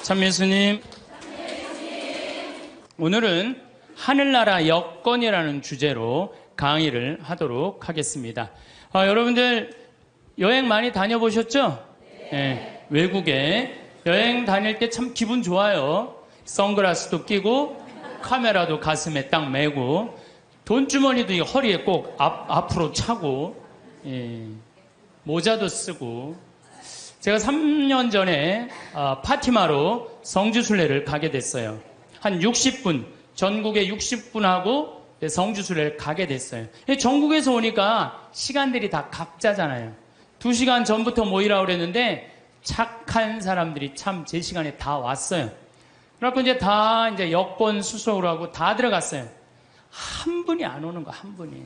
참 예수님, 오늘은 하늘나라 여건이라는 주제로 강의를 하도록 하겠습니다. 여러분들 여행 많이 다녀보셨죠? 네. 외국에 여행 다닐 때 참 기분 좋아요. 선글라스도 끼고 카메라도 가슴에 딱 메고 돈주머니도 허리에 꼭 앞으로 차고 모자도 쓰고. 제가 3년 전에 파티마로 성지순례를 가게 됐어요. 한 60분, 전국에 60분하고 성지순례를 가게 됐어요. 전국에서 오니까 시간들이 다 각자잖아요. 2시간 전부터 모이라고 그랬는데 착한 사람들이 참 제 시간에 다 왔어요. 그래갖고 이제 여권 수속을 하고 다 들어갔어요. 한 분이 안 오는 거, 한 분이.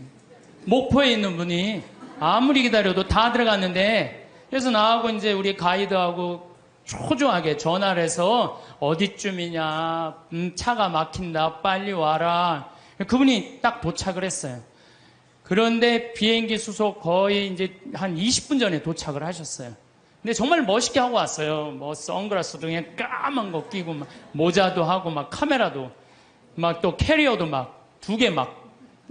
목포에 있는 분이 아무리 기다려도 다 들어갔는데, 그래서 나하고 이제 우리 가이드하고 초조하게 전화를 해서 어디쯤이냐, 차가 막힌다, 빨리 와라. 그분이 딱 도착을 했어요. 그런데 비행기 수속 거의 이제 한 20분 전에 도착을 하셨어요. 근데 정말 멋있게 하고 왔어요. 뭐 선글라스도 그냥 까만 거 끼고 막 모자도 하고 막 카메라도 막 또 캐리어도 막 2개 막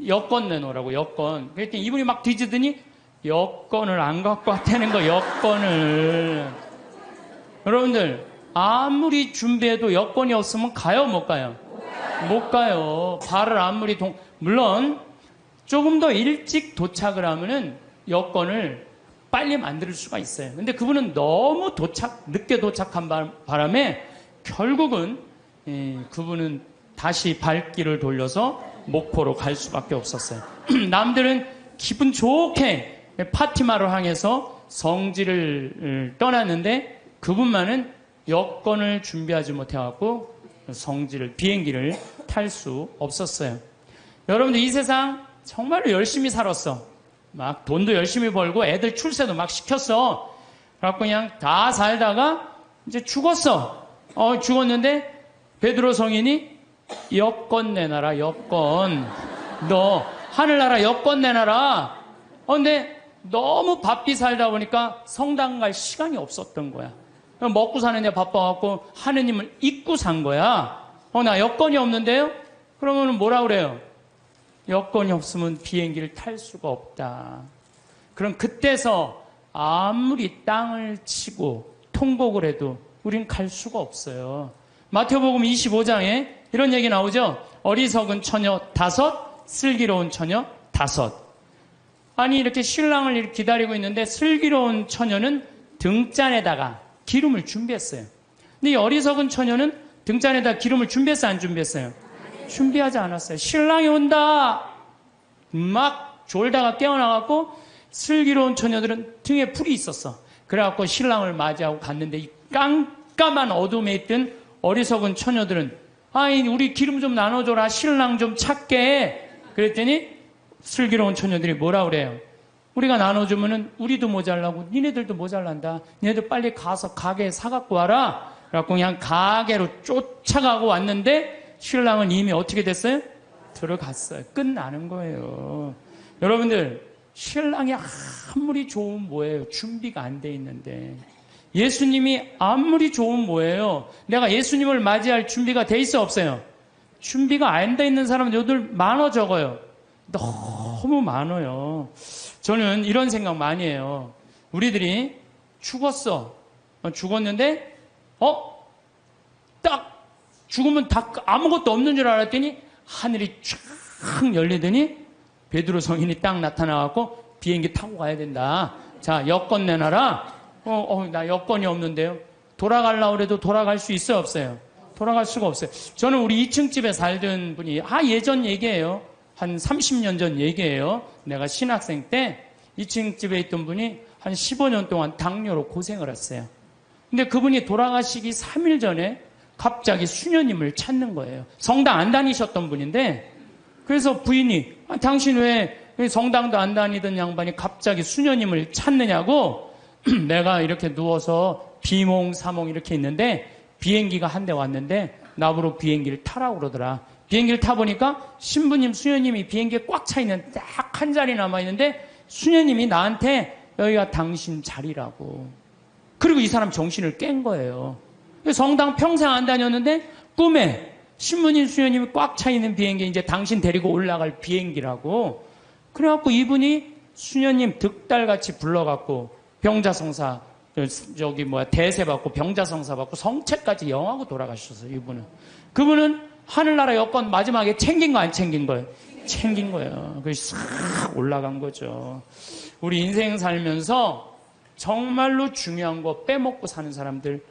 여권 내놓으라고 여권. 그랬더니 이분이 막 뒤지더니 여권을 안 갖고 왔다는 거, 여권을. 여러분들 아무리 준비해도 여권이 없으면 가요, 못 가요? 못 가요. 발을 아무리 물론 조금 더 일찍 도착을 하면은 여권을 빨리 만들 수가 있어요. 근데 그분은 너무 늦게 도착한 바람에 결국은 그분은 다시 발길을 돌려서 목포로 갈 수밖에 없었어요. 남들은 기분 좋게 파티마를 향해서 성지를 떠났는데 그분만은 여권을 준비하지 못해갖고 비행기를 탈 수 없었어요. 여러분들 이 세상 정말로 열심히 살았어. 막 돈도 열심히 벌고 애들 출세도 막 시켰어. 그래갖고 그냥 다 살다가 이제 죽었어. 죽었는데 베드로 성인이 여권 내놔라, 여권. 너 하늘나라 여권 내놔라. 근데 너무 바삐 살다 보니까 성당 갈 시간이 없었던 거야. 먹고 사는데 바빠갖고 하느님을 잊고 산 거야. 나 여권이 없는데요? 그러면 뭐라 그래요? 여권이 없으면 비행기를 탈 수가 없다. 그럼 그때서 아무리 땅을 치고 통곡을 해도 우린 갈 수가 없어요. 마태복음 25장에 이런 얘기 나오죠? 어리석은 처녀 5, 슬기로운 처녀 5. 아니 이렇게 신랑을 이렇게 기다리고 있는데 슬기로운 처녀는 등잔에다가 기름을 준비했어요. 근데 이 어리석은 처녀는 등잔에다 기름을 준비했어요, 안 준비했어요? 준비하지 않았어요. 신랑이 온다 막 졸다가 깨어나갖고 슬기로운 처녀들은 등에 불이 있었어. 그래갖고 신랑을 맞이하고 갔는데 이 깜깜한 어둠에 있던 어리석은 처녀들은 아이 우리 기름 좀 나눠줘라, 신랑 좀 찾게. 그랬더니 슬기로운 처녀들이 뭐라 그래요? 우리가 나눠주면은 우리도 모자라고 니네들도 모자란다. 니네들 빨리 가서 가게에 사갖고 와라. 그래갖고 그냥 가게로 쫓아가고 왔는데 신랑은 이미 어떻게 됐어요? 들어갔어요. 끝나는 거예요. 여러분들 신랑이 아무리 좋으면 뭐예요? 준비가 안 돼 있는데. 예수님이 아무리 좋으면 뭐예요? 내가 예수님을 맞이할 준비가 돼 있어 없어요? 준비가 안 돼 있는 사람은 요들 많어 적어요? 너무 많아요. 저는 이런 생각 많이 해요. 우리들이 죽었어. 죽었는데 딱 죽으면 다 아무것도 없는 줄 알았더니 하늘이 쫙 열리더니 베드로 성인이 딱 나타나갖고 비행기 타고 가야 된다. 자, 여권 내놔라. 나 여권이 없는데요. 돌아가려고 해도 돌아갈 수 있어요, 없어요? 돌아갈 수가 없어요. 저는 우리 2층 집에 살던 분이 예전 얘기예요. 한 30년 전 얘기예요. 내가 신학생 때 2층 집에 있던 분이 한 15년 동안 당뇨로 고생을 했어요. 근데 그분이 돌아가시기 3일 전에 갑자기 수녀님을 찾는 거예요. 성당 안 다니셨던 분인데 그래서 부인이 당신 왜 성당도 안 다니던 양반이 갑자기 수녀님을 찾느냐고 내가 이렇게 누워서 비몽사몽 이렇게 있는데 비행기가 한 대 왔는데 나보고 비행기를 타라고 그러더라. 비행기를 타보니까 신부님, 수녀님이 비행기에 꽉 차 있는 딱 한 자리 남아있는데 수녀님이 나한테 여기가 당신 자리라고. 그리고 이 사람 정신을 깬 거예요. 성당 평생 안 다녔는데 꿈에 신부님 수녀님이 꽉 차 있는 비행기 이제 당신 데리고 올라갈 비행기라고. 그래갖고 이분이 수녀님 득달같이 불러갖고 병자성사 대세 받고 병자성사 받고 성체까지 영하고 돌아가셨어요. 이분은. 그분은 하늘나라 여권 마지막에 챙긴 거 안 챙긴 거예요? 챙긴 거예요. 그래서 싹 올라간 거죠. 우리 인생 살면서 정말로 중요한 거 빼먹고 사는 사람들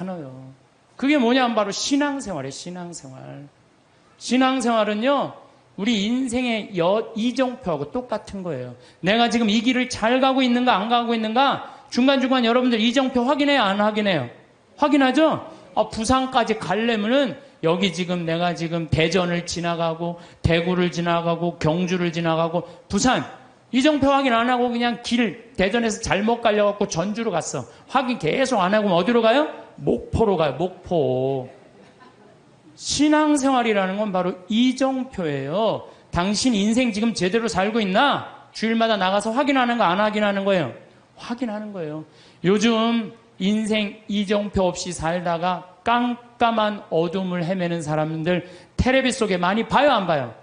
많아요. 그게 뭐냐면 바로 신앙생활이에요. 신앙생활. 신앙생활은요, 우리 인생의 이정표하고 똑같은 거예요. 내가 지금 이 길을 잘 가고 있는가 안 가고 있는가 중간중간 여러분들 이정표 확인해요? 안 확인해요? 확인하죠? 부산까지 가려면은 여기 지금 내가 지금 대전을 지나가고 대구를 지나가고 경주를 지나가고 부산 이정표 확인 안 하고 그냥 길 대전에서 잘못 갈려갖고 전주로 갔어. 확인 계속 안 하고 어디로 가요? 목포로 가요. 목포. 신앙생활이라는 건 바로 이정표예요. 당신 인생 지금 제대로 살고 있나? 주일마다 나가서 확인하는 거 안 확인하는 거예요? 확인하는 거예요. 요즘 인생 이정표 없이 살다가 깜깜한 어둠을 헤매는 사람들 텔레비 속에 많이 봐요, 안 봐요?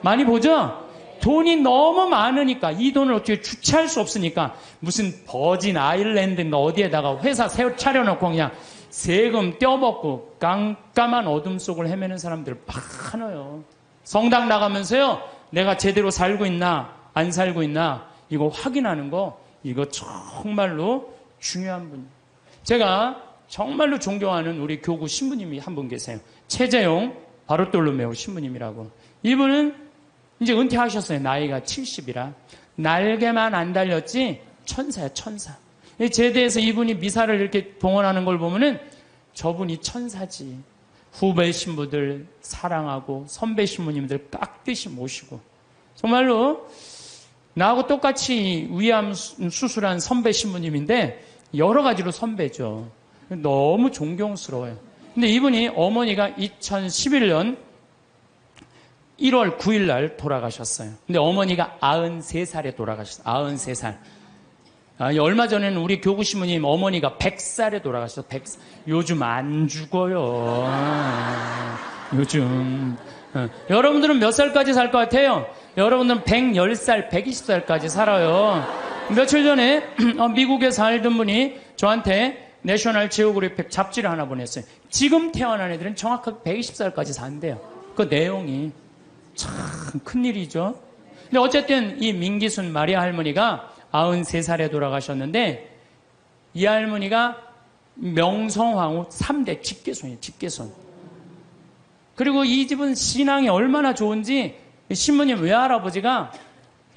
많이 보죠? 돈이 너무 많으니까 이 돈을 어떻게 주체할 수 없으니까 무슨 버진 아일랜드인가 어디에다가 회사 차려놓고 그냥 세금 떼어먹고 깜깜한 어둠 속을 헤매는 사람들 많아요. 성당 나가면서요, 내가 제대로 살고 있나 안 살고 있나 이거 확인하는 거, 이거 정말로 중요한 분. 제가 정말로 존경하는 우리 교구 신부님이 한 분 계세요. 최재용 바로돌로메오 신부님이라고. 이분은 이제 은퇴하셨어요. 나이가 70이라. 날개만 안 달렸지 천사야, 천사. 제대에서 이분이 미사를 이렇게 봉헌하는 걸 보면은 저분이 천사지. 후배 신부들 사랑하고 선배 신부님들 깍듯이 모시고 정말로 나하고 똑같이 위암 수술한 선배 신부님인데 여러 가지로 선배죠. 너무 존경스러워요. 근데 이분이 어머니가 2011년 1월 9일 날 돌아가셨어요. 근데 어머니가 93살에 돌아가셨어요. 93살. 얼마 전에는 우리 교구 신부님 어머니가 100살에 돌아가셨어요. 100살. 요즘 안 죽어요. 요즘. 여러분들은 몇 살까지 살 것 같아요? 여러분들은 110살, 120살까지 살아요. 며칠 전에 미국에 살던 분이 저한테 내셔널 지오그래픽 잡지를 하나 보냈어요. 지금 태어난 애들은 정확하게 120살까지 산대요. 그 내용이 참 큰일이죠. 근데 어쨌든 이 민기순 마리아 할머니가 93살에 돌아가셨는데 이 할머니가 명성황후 3대 직계손이에요. 직계손. 그리고 이 집은 신앙이 얼마나 좋은지 신부님 외할아버지가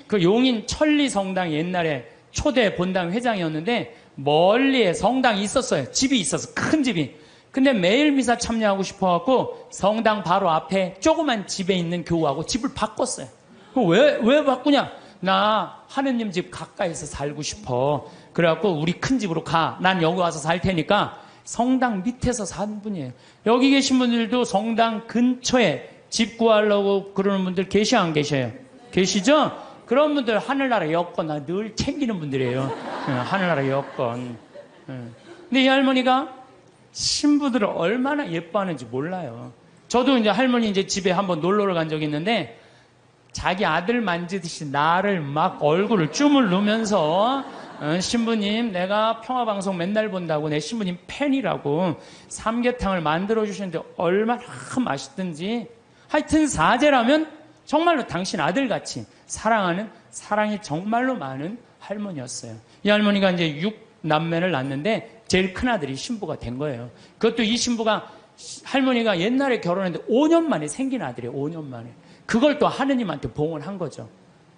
그 용인 천리성당 옛날에 초대 본당 회장이었는데 멀리에 성당이 있었어요. 집이 있었어. 큰 집이. 근데 매일 미사 참여하고 싶어갖고 성당 바로 앞에 조그만 집에 있는 교우하고 집을 바꿨어요. 왜 바꾸냐? 나 하느님 집 가까이서 살고 싶어. 그래갖고 우리 큰 집으로 가. 난 여기 와서 살 테니까. 성당 밑에서 산 분이에요. 여기 계신 분들도 성당 근처에 집 구하려고 그러는 분들 계셔 안 계셔요? 계시죠? 그런 분들 하늘나라 여권 늘 챙기는 분들이에요. 하늘나라 여권. 근데 이 할머니가 신부들을 얼마나 예뻐하는지 몰라요. 저도 이제 할머니 이제 집에 한번 놀러를 간 적이 있는데 자기 아들 만지듯이 나를 막 얼굴을 쭈물 누면서 신부님 내가 평화방송 맨날 본다고 내 신부님 팬이라고 삼계탕을 만들어 주시는데 얼마나 맛있든지 하여튼 사제라면 정말로 당신 아들같이 사랑하는 사랑이 정말로 많은 할머니였어요. 이 할머니가 이제 6남매를 낳는데 제일 큰아들이 신부가 된 거예요. 그것도 이 신부가 할머니가 옛날에 결혼했는데 5년 만에 생긴 아들이에요. 5년 만에. 그걸 또 하느님한테 봉헌한 거죠.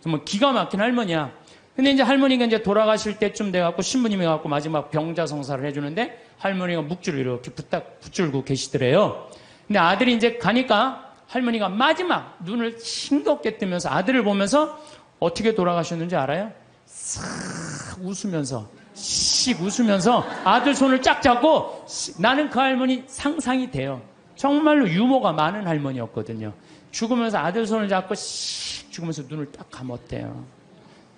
정말 기가 막힌 할머니야. 근데 이제 할머니가 이제 돌아가실 때쯤 돼갖고 신부님이 갖고 마지막 병자성사를 해주는데 할머니가 묵주를 이렇게 붙들고 계시더래요. 근데 아들이 이제 가니까 할머니가 마지막 눈을 싱겁게 뜨면서 아들을 보면서 어떻게 돌아가셨는지 알아요? 싹 웃으면서 씩 웃으면서 아들 손을 쫙 잡고 나는 그 할머니 상상이 돼요. 정말로 유머가 많은 할머니였거든요. 죽으면서 아들 손을 잡고 씩 죽으면서 눈을 딱 감았대요.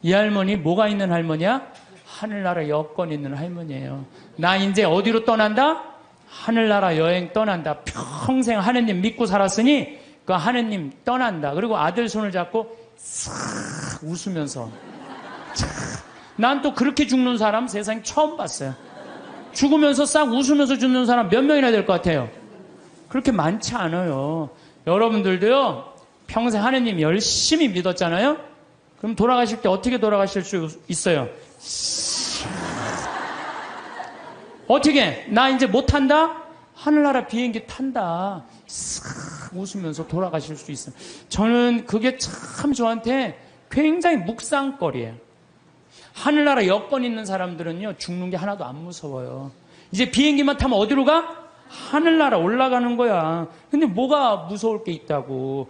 이 할머니 뭐가 있는 할머니야? 하늘나라 여권 있는 할머니예요. 나 이제 어디로 떠난다? 하늘나라 여행 떠난다. 평생 하느님 믿고 살았으니 그 하느님 떠난다. 그리고 아들 손을 잡고 싹 웃으면서. 난 또 그렇게 죽는 사람 세상에 처음 봤어요. 죽으면서 싹 웃으면서 죽는 사람 몇 명이나 될 것 같아요? 그렇게 많지 않아요. 여러분들도요, 평생 하느님 열심히 믿었잖아요? 그럼 돌아가실 때 어떻게 돌아가실 수 있어요? 어떻게? 나 이제 못 탄다? 하늘나라 비행기 탄다. 싹 웃으면서 돌아가실 수 있어요. 저는 그게 참 저한테 굉장히 묵상거리예요. 하늘나라 여권 있는 사람들은요, 죽는 게 하나도 안 무서워요. 이제 비행기만 타면 어디로 가? 하늘나라 올라가는 거야. 근데 뭐가 무서울 게 있다고.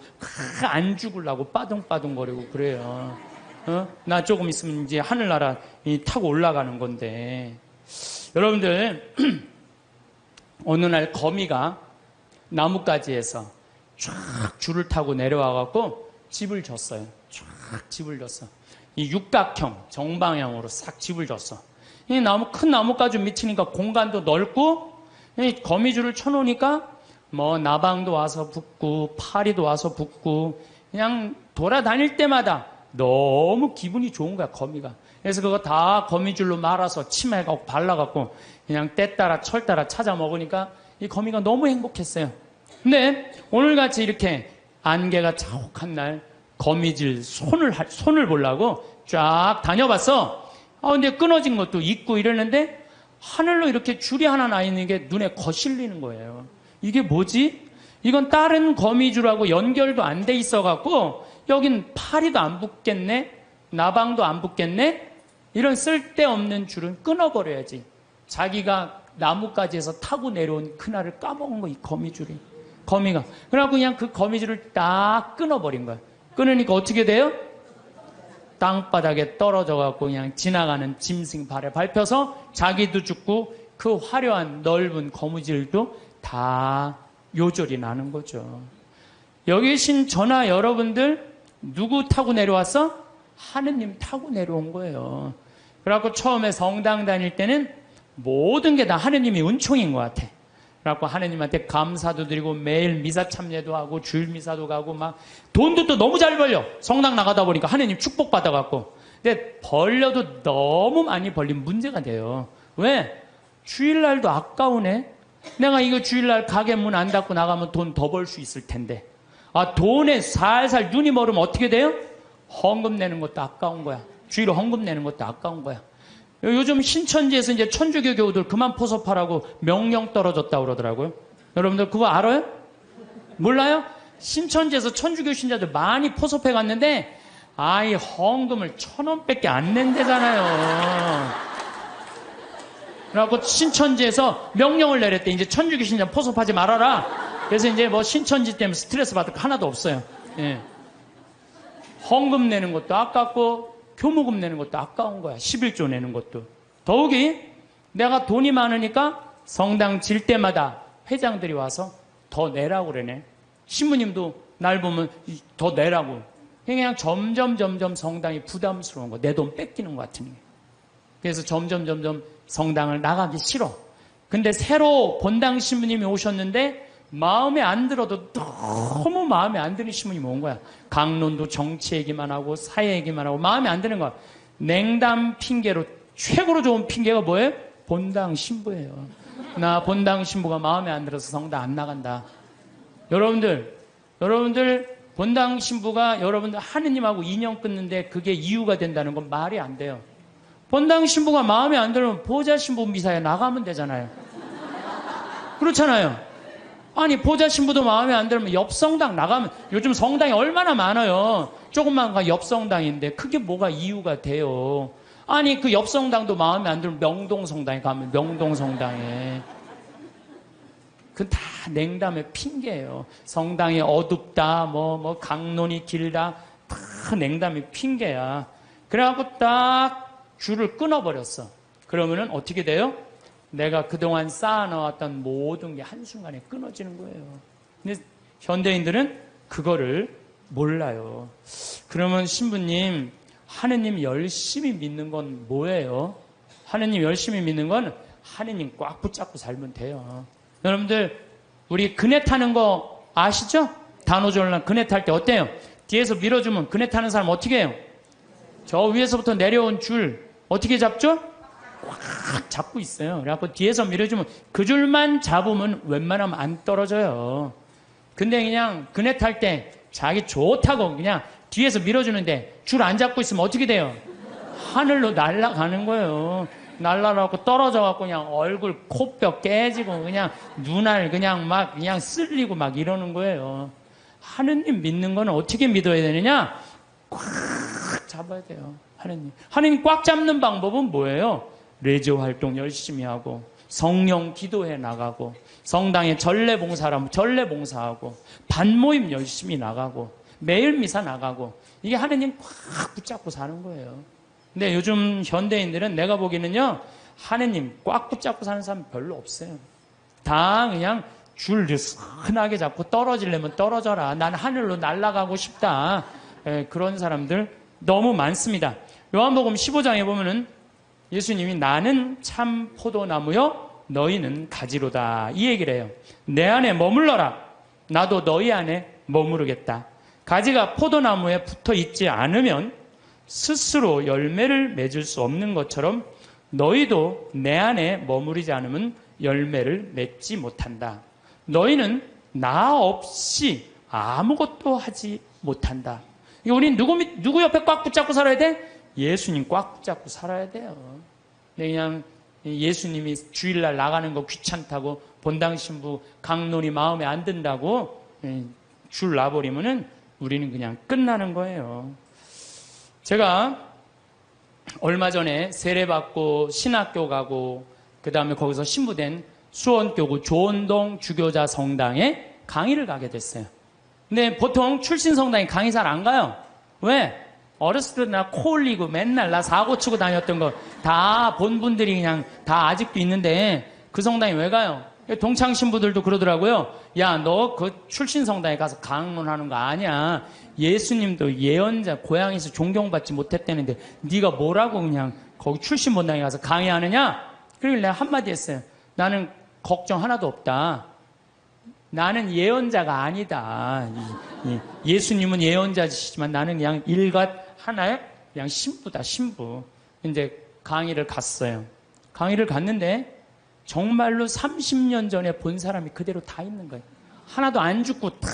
안 죽으려고 빠둥빠둥거리고 그래요. 나 조금 있으면 이제 하늘나라 타고 올라가는 건데. 여러분들, 어느 날 거미가 나뭇가지에서 쫙 줄을 타고 내려와갖고 집을 졌어요. 쫙 집을 졌어. 이 육각형, 정방향으로 싹 집을 졌어. 이 큰 나뭇가지 밑이니까 공간도 넓고, 이 거미줄을 쳐놓으니까 뭐 나방도 와서 붙고, 파리도 와서 붙고, 그냥 돌아다닐 때마다 너무 기분이 좋은 거야, 거미가. 그래서 그거 다 거미줄로 말아서 침해갖고 발라갖고 그냥 때 따라 철 따라 찾아 먹으니까 이 거미가 너무 행복했어요. 근데 오늘같이 이렇게 안개가 자욱한 날 거미줄 손을 보려고 쫙 다녀봤어. 근데 끊어진 것도 있고 이러는데 하늘로 이렇게 줄이 하나 나 있는 게 눈에 거슬리는 거예요. 이게 뭐지? 이건 다른 거미줄하고 연결도 안 돼 있어갖고 여긴 파리도 안 붙겠네? 나방도 안 붙겠네? 이런 쓸데없는 줄은 끊어버려야지. 자기가 나뭇가지에서 타고 내려온 그날을 까먹은 거, 이 거미줄이. 거미가. 그래갖고 그냥 그 거미줄을 딱 끊어버린 거야. 끊으니까 어떻게 돼요? 땅바닥에 떨어져갖고 그냥 지나가는 짐승 발에 밟혀서 자기도 죽고 그 화려한 넓은 거미줄도 다 요절이 나는 거죠. 여기 계신 저나 여러분들 누구 타고 내려왔어? 하느님 타고 내려온 거예요. 그래갖고 처음에 성당 다닐 때는 모든 게 다 하느님이 은총인 것 같아. 그래갖고 하느님한테 감사도 드리고 매일 미사 참여도 하고 주일 미사도 가고 막 돈도 또 너무 잘 벌려. 성당 나가다 보니까 하느님 축복 받아갖고. 근데 벌려도 너무 많이 벌리면 문제가 돼요. 왜? 주일날도 아까우네. 내가 이거 주일날 가게 문 안 닫고 나가면 돈 더 벌 수 있을 텐데. 돈에 살살 눈이 멀으면 어떻게 돼요? 헌금 내는 것도 아까운 거야. 주일에 헌금 내는 것도 아까운 거야. 요즘 신천지에서 이제 천주교 교우들 그만 포섭하라고 명령 떨어졌다고 그러더라고요. 여러분들 그거 알아요? 몰라요? 신천지에서 천주교 신자들 많이 포섭해 갔는데 아이 헌금을 1,000원밖에 안 낸대잖아요. 그래갖고 신천지에서 명령을 내렸대. 이제 천주교 신자 포섭하지 말아라. 그래서 이제 뭐 신천지 때문에 스트레스 받을 거 하나도 없어요. 예. 헌금 내는 것도 아깝고 교무금 내는 것도 아까운 거야. 11조 내는 것도. 더욱이 내가 돈이 많으니까 성당 질 때마다 회장들이 와서 더 내라고 그러네. 신부님도 날 보면 더 내라고. 그냥 점점 성당이 부담스러운 거. 내 돈 뺏기는 것 같은 게. 그래서 점점 성당을 나가기 싫어. 근데 새로 본당 신부님이 오셨는데 마음에 안 들어도 너무 마음에 안 드는 신부님이 온 거야. 강론도 정치 얘기만 하고 사회 얘기만 하고 마음에 안 드는 거야. 냉담 핑계로 최고로 좋은 핑계가 뭐예요? 본당 신부예요. 나 본당 신부가 마음에 안 들어서 성당 안 나간다. 여러분들 본당 신부가 여러분들 하느님하고 인연 끊는데 그게 이유가 된다는 건 말이 안 돼요. 본당 신부가 마음에 안 들면 보좌 신부 미사에 나가면 되잖아요. 그렇잖아요. 아니 보좌 신부도 마음에 안 들면 옆 성당 나가면, 요즘 성당이 얼마나 많아요. 조금만 가 옆 성당인데 그게 뭐가 이유가 돼요. 아니 그 옆 성당도 마음에 안 들면 명동 성당에 가면 명동 성당에. 그건 다 냉담의 핑계예요. 성당이 어둡다, 뭐 강론이 길다, 다 냉담의 핑계야. 그래갖고 딱 줄을 끊어버렸어. 그러면은 어떻게 돼요? 내가 그동안 쌓아놓았던 모든 게 한순간에 끊어지는 거예요. 근데 현대인들은 그거를 몰라요. 그러면 신부님, 하느님 열심히 믿는 건 뭐예요? 하느님 열심히 믿는 건 하느님 꽉 붙잡고 살면 돼요. 여러분들 우리 그네 타는 거 아시죠? 단오절날 그네 탈 때 어때요? 뒤에서 밀어주면 그네 타는 사람 어떻게 해요? 저 위에서부터 내려온 줄 어떻게 잡죠? 꽉 잡고 있어요. 그래갖고 뒤에서 밀어주면 그 줄만 잡으면 웬만하면 안 떨어져요. 근데 그냥 그네 탈 때 자기 좋다고 그냥 뒤에서 밀어주는데 줄 안 잡고 있으면 어떻게 돼요? 하늘로 날아가는 거예요. 날아가고 떨어져갖고 그냥 얼굴 코뼈 깨지고 그냥 눈알 그냥 막 그냥 쓸리고 막 이러는 거예요. 하느님 믿는 거는 어떻게 믿어야 되느냐? 꽉 잡아야 돼요. 하느님 꽉 잡는 방법은 뭐예요? 레지오 활동 열심히 하고 성령 기도해 나가고 성당에 전례 봉사라면 전례 봉사하고 반모임 열심히 나가고 매일 미사 나가고 이게 하느님 꽉 붙잡고 사는 거예요. 근데 요즘 현대인들은 내가 보기에는요 하느님 꽉 붙잡고 사는 사람 별로 없어요. 다 그냥 줄 흔하게 잡고 떨어지려면 떨어져라. 난 하늘로 날아가고 싶다. 그런 사람들 너무 많습니다. 요한복음 15장에 보면은 예수님이 나는 참 포도나무요 너희는 가지로다 이 얘기를 해요. 내 안에 머물러라. 나도 너희 안에 머무르겠다. 가지가 포도나무에 붙어 있지 않으면 스스로 열매를 맺을 수 없는 것처럼 너희도 내 안에 머무르지 않으면 열매를 맺지 못한다. 너희는 나 없이 아무것도 하지 못한다. 우린 누구 옆에 꽉 붙잡고 살아야 돼? 예수님 꽉 붙잡고 살아야 돼요. 그냥 예수님이 주일날 나가는 거 귀찮다고 본당 신부 강론이 마음에 안 든다고 줄 놔버리면은 우리는 그냥 끝나는 거예요. 제가 얼마 전에 세례받고 신학교 가고 그 다음에 거기서 신부된 수원교구 조원동 주교자 성당에 강의를 가게 됐어요. 근데 보통 출신 성당에 강의 잘 안 가요. 왜? 어렸을 때 나 코 올리고 맨날 나 사고 치고 다녔던 거 다 본 분들이 그냥 다 아직도 있는데 그 성당에 왜 가요? 동창 신부들도 그러더라고요. 야, 너 그 출신 성당에 가서 강론하는 거 아니야. 예수님도 예언자 고향에서 존경받지 못했다는데 네가 뭐라고 그냥 거기 출신 본당에 가서 강의하느냐? 그러길래 내가 한마디 했어요. 나는 걱정 하나도 없다. 나는 예언자가 아니다. 예수님은 예언자시지만 나는 그냥 일갓 하나의 그냥 신부다, 신부. 이제 강의를 갔어요. 강의를 갔는데 정말로 30년 전에 본 사람이 그대로 다 있는 거예요. 하나도 안 죽고 다.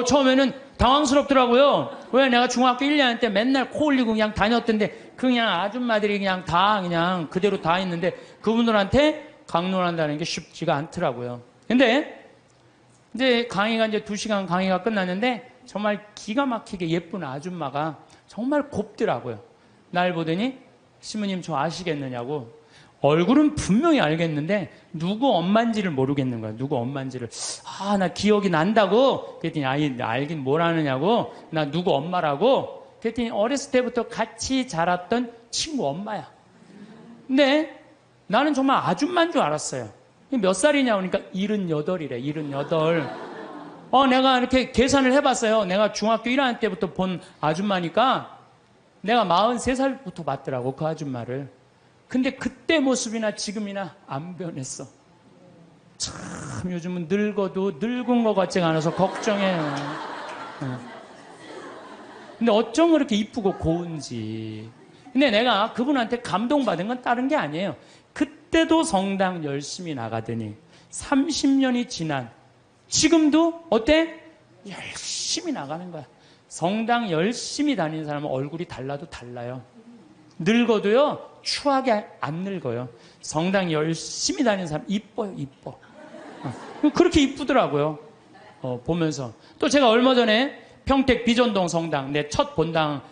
처음에는 당황스럽더라고요. 왜 내가 중학교 1년 때 맨날 코 올리고 그냥 다녔던데 그냥 아줌마들이 그냥 다 그냥 그대로 다 있는데 그분들한테 강론한다는 게 쉽지가 않더라고요. 근데 이제 강의가 이제 2시간 강의가 끝났는데 정말 기가 막히게 예쁜 아줌마가 정말 곱더라고요. 날 보더니 시모님 저 아시겠느냐고. 얼굴은 분명히 알겠는데 누구 엄마인지를 모르겠는 거야. 누구 엄마인지를. 나 기억이 난다고. 그랬더니 알긴 뭘 아느냐고. 나 누구 엄마라고. 그랬더니 어렸을 때부터 같이 자랐던 친구 엄마야. 근데 나는 정말 아줌마인 줄 알았어요. 몇 살이냐 그러니까 78이래. 78. 내가 이렇게 계산을 해봤어요. 내가 중학교 1학년 때부터 본 아줌마니까 내가 43살부터 봤더라고 그 아줌마를. 근데 그때 모습이나 지금이나 안 변했어. 참 요즘은 늙어도 늙은 것 같지가 않아서 걱정해요. 근데 어쩜 그렇게 이쁘고 고운지. 근데 내가 그분한테 감동받은 건 다른 게 아니에요. 그때도 성당 열심히 나가더니 30년이 지난 지금도 어때? 열심히 나가는 거야. 성당 열심히 다니는 사람은 얼굴이 달라도 달라요. 늙어도요 추하게 안 늙어요. 성당 열심히 다니는 사람 이뻐요. 이뻐. 그렇게 이쁘더라고요. 보면서. 또 제가 얼마 전에 평택 비전동 성당 내 첫 본당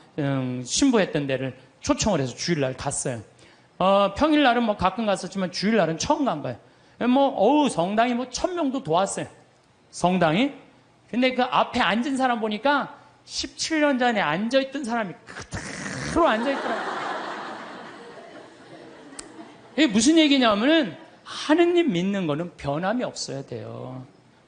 신부했던 데를 초청을 해서 주일날 갔어요. 평일날은 뭐 가끔 갔었지만 주일날은 처음 간 거예요. 성당이 1000명도 도왔어요. 성당이. 근데 그 앞에 앉은 사람 보니까 17년 전에 앉아있던 사람이 그대로 앉아있더라고요. 이게 무슨 얘기냐면은 하느님 믿는 거는 변함이 없어야 돼요.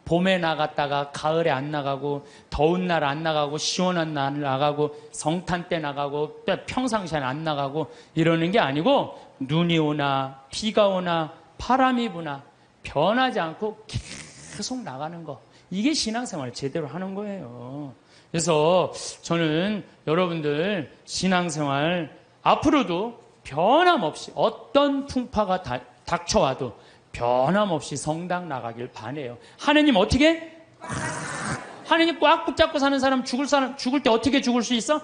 봄에 나갔다가 가을에 안 나가고, 더운 날 안 나가고, 시원한 날 나가고, 성탄 때 나가고, 또 평상시에 안 나가고 이러는 게 아니고, 눈이 오나 비가 오나 바람이 부나 변하지 않고 계속 나가는 거, 이게 신앙생활 제대로 하는 거예요. 그래서 저는 여러분들 신앙생활 앞으로도 변함없이 어떤 풍파가 닥쳐와도 변함없이 성당 나가길 바라요. 하느님 어떻게? 하느님 꽉 붙잡고 사는 사람, 죽을 때 어떻게 죽을 수 있어?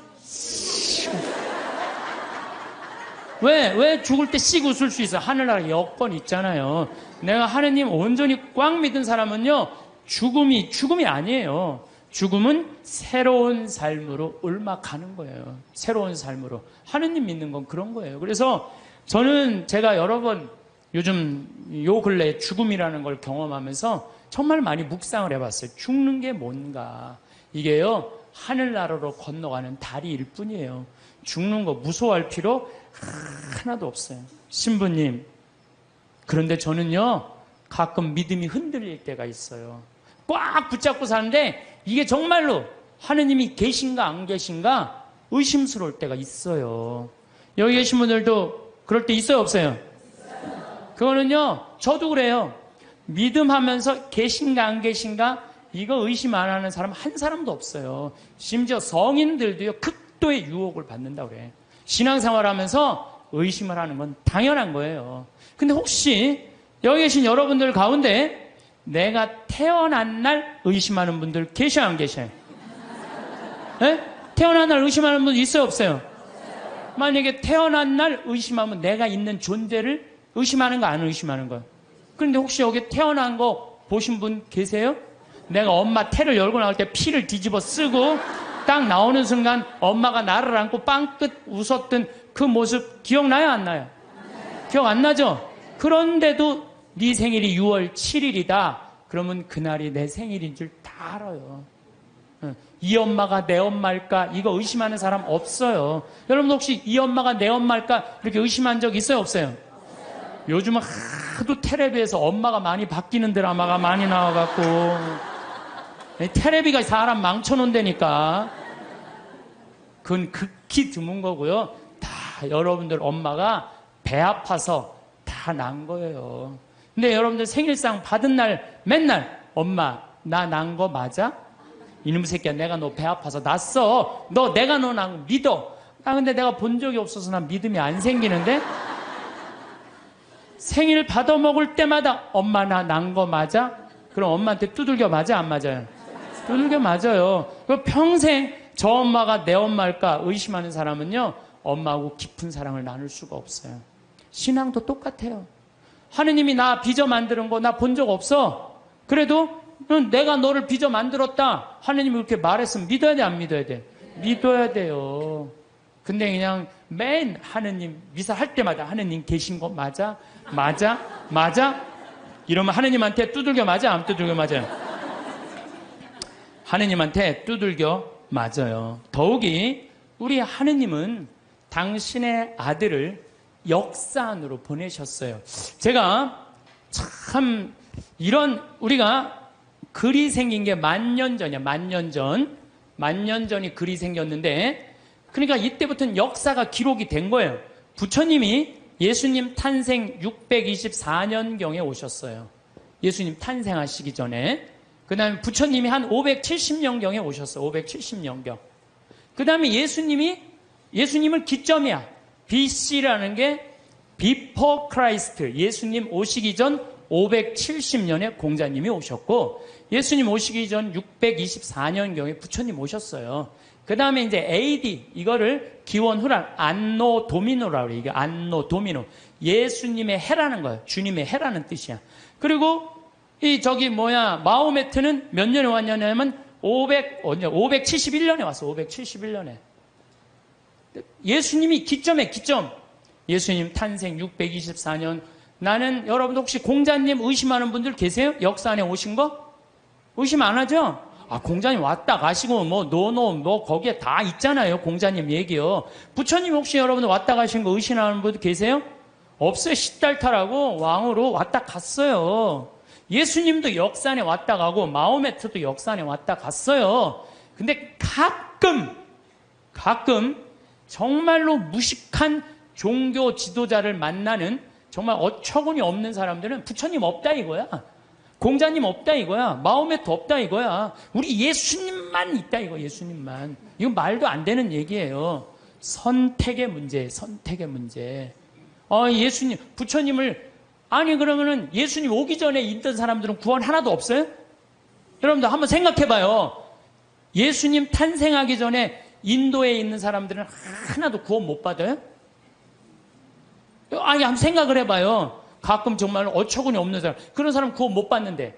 왜 죽을 때 씩 웃을 수 있어? 하늘나라 여건 있잖아요. 내가 하느님 온전히 꽉 믿은 사람은요, 죽음이 아니에요. 죽음은 새로운 삶으로 옮아가는 거예요. 새로운 삶으로. 하느님 믿는 건 그런 거예요. 그래서 저는 제가 여러 번 요즘 요 근래에 죽음이라는 걸 경험하면서 정말 많이 묵상을 해봤어요. 죽는 게 뭔가. 이게요, 하늘나라로 건너가는 다리일 뿐이에요. 죽는 거 무서워할 필요 하나도 없어요. 신부님, 그런데 저는요, 가끔 믿음이 흔들릴 때가 있어요. 꽉 붙잡고 사는데 이게 정말로 하느님이 계신가 안 계신가 의심스러울 때가 있어요. 여기 계신 분들도 그럴 때 있어요, 없어요? 그거는요, 저도 그래요. 믿음하면서 계신가 안 계신가 이거 의심 안 하는 사람 한 사람도 없어요. 심지어 성인들도요, 극도의 유혹을 받는다고 그래. 신앙생활 하면서 의심을 하는 건 당연한 거예요. 근데 혹시 여기 계신 여러분들 가운데 내가 태어난 날 의심하는 분들 계셔요, 안 계셔요? 네? 태어난 날 의심하는 분 있어요, 없어요? 만약에 태어난 날 의심하면 내가 있는 존재를 의심하는 거, 안 의심하는 거예요? 그런데 혹시 여기 태어난 거 보신 분 계세요? 내가 엄마 태를 열고 나올 때 피를 뒤집어 쓰고 딱 나오는 순간 엄마가 나를 안고 빵긋 웃었던 그 모습 기억나요, 안 나요? 기억 안 나죠? 그런데도 네 생일이 6월 7일이다. 그러면 그날이 내 생일인 줄 다 알아요. 이 엄마가 내 엄마일까? 이거 의심하는 사람 없어요. 여러분 혹시 이 엄마가 내 엄마일까? 이렇게 의심한 적 있어요, 없어요? 요즘은 하도 텔레비에서 엄마가 많이 바뀌는 드라마가 많이 나와갖고 텔레비가 사람 망쳐놓는다니까. 그건 극히 드문 거고요. 다 여러분들 엄마가 배 아파서 다 난 거예요. 근데 여러분들 생일상 받은 날 맨날 엄마 나 난 거 맞아? 이놈의 새끼야, 내가 너 배 아파서 났어. 내가 너 난 거 믿어. 근데 내가 본 적이 없어서 난 믿음이 안 생기는데? 생일 받아 먹을 때마다 엄마 나 난 거 맞아? 그럼 엄마한테 두들겨 맞아, 안 맞아요? 두들겨 맞아요. 평생 저 엄마가 내 엄마일까 의심하는 사람은요, 엄마하고 깊은 사랑을 나눌 수가 없어요. 신앙도 똑같아요. 하느님이 나 빚어 만드는 거 나 본 적 없어. 그래도 내가 너를 빚어 만들었다. 하느님이 그렇게 말했으면 믿어야 돼, 안 믿어야 돼? 믿어야 돼요. 근데 그냥 맨 하느님 미사 할 때마다 하느님 계신 거 맞아? 맞아? 맞아? 이러면 하느님한테 두들겨 맞아? 안 두들겨 맞아요? 하느님한테 두들겨 맞아요. 더욱이 우리 하느님은 당신의 아들을 역사 안으로 보내셨어요. 제가 참 우리가 글이 생긴 게 10,000년 전이야. 10,000년 전. 10,000년 전이 글이 생겼는데, 그러니까 이때부터는 역사가 기록이 된 거예요. 부처님이 예수님 탄생 624년경에 오셨어요. 예수님 탄생하시기 전에. 그 다음에 부처님이 한 570년경에 오셨어요. 570년경. 그 다음에 예수님을 기점이야. BC라는 게 Before Christ, 예수님 오시기 전 570년에 공자님이 오셨고, 예수님 오시기 전 624년경에 부처님 오셨어요. 그 다음에 이제 AD, 이거를 기원 후란 안노 도미노라고 그래요. 이게 안노 도미노. 예수님의 해라는 거예요. 주님의 해라는 뜻이야. 그리고 마호메트는 몇 년에 왔냐면 571년에 왔어. 571년에. 예수님이 기점. 예수님 탄생 624년. 나는 여러분 혹시 공자님 의심하는 분들 계세요? 역사 안에 오신 거? 의심 안 하죠? 공자님 왔다 가시고 거기에 다 있잖아요. 공자님 얘기요. 부처님 혹시 여러분 왔다 가신 거 의심하는 분들 계세요? 없어요. 시달타라고 왕으로 왔다 갔어요. 예수님도 역산에 왔다 가고 마호메트도 역산에 왔다 갔어요. 근데 가끔 정말로 무식한 종교 지도자를 만나는 정말 어처구니 없는 사람들은 부처님 없다 이거야. 공자님 없다 이거야. 마호메트 없다 이거야. 우리 예수님만 있다 이거. 예수님만. 이건 말도 안 되는 얘기예요. 선택의 문제, 선택의 문제. 예수님, 부처님을 아니 그러면은 예수님 오기 전에 있던 사람들은 구원 하나도 없어요? 여러분들 한번 생각해봐요. 예수님 탄생하기 전에 인도에 있는 사람들은 하나도 구원 못 받아요? 아니 한번 생각을 해봐요. 가끔 정말 어처구니 없는 사람, 그런 사람 구원 못 받는데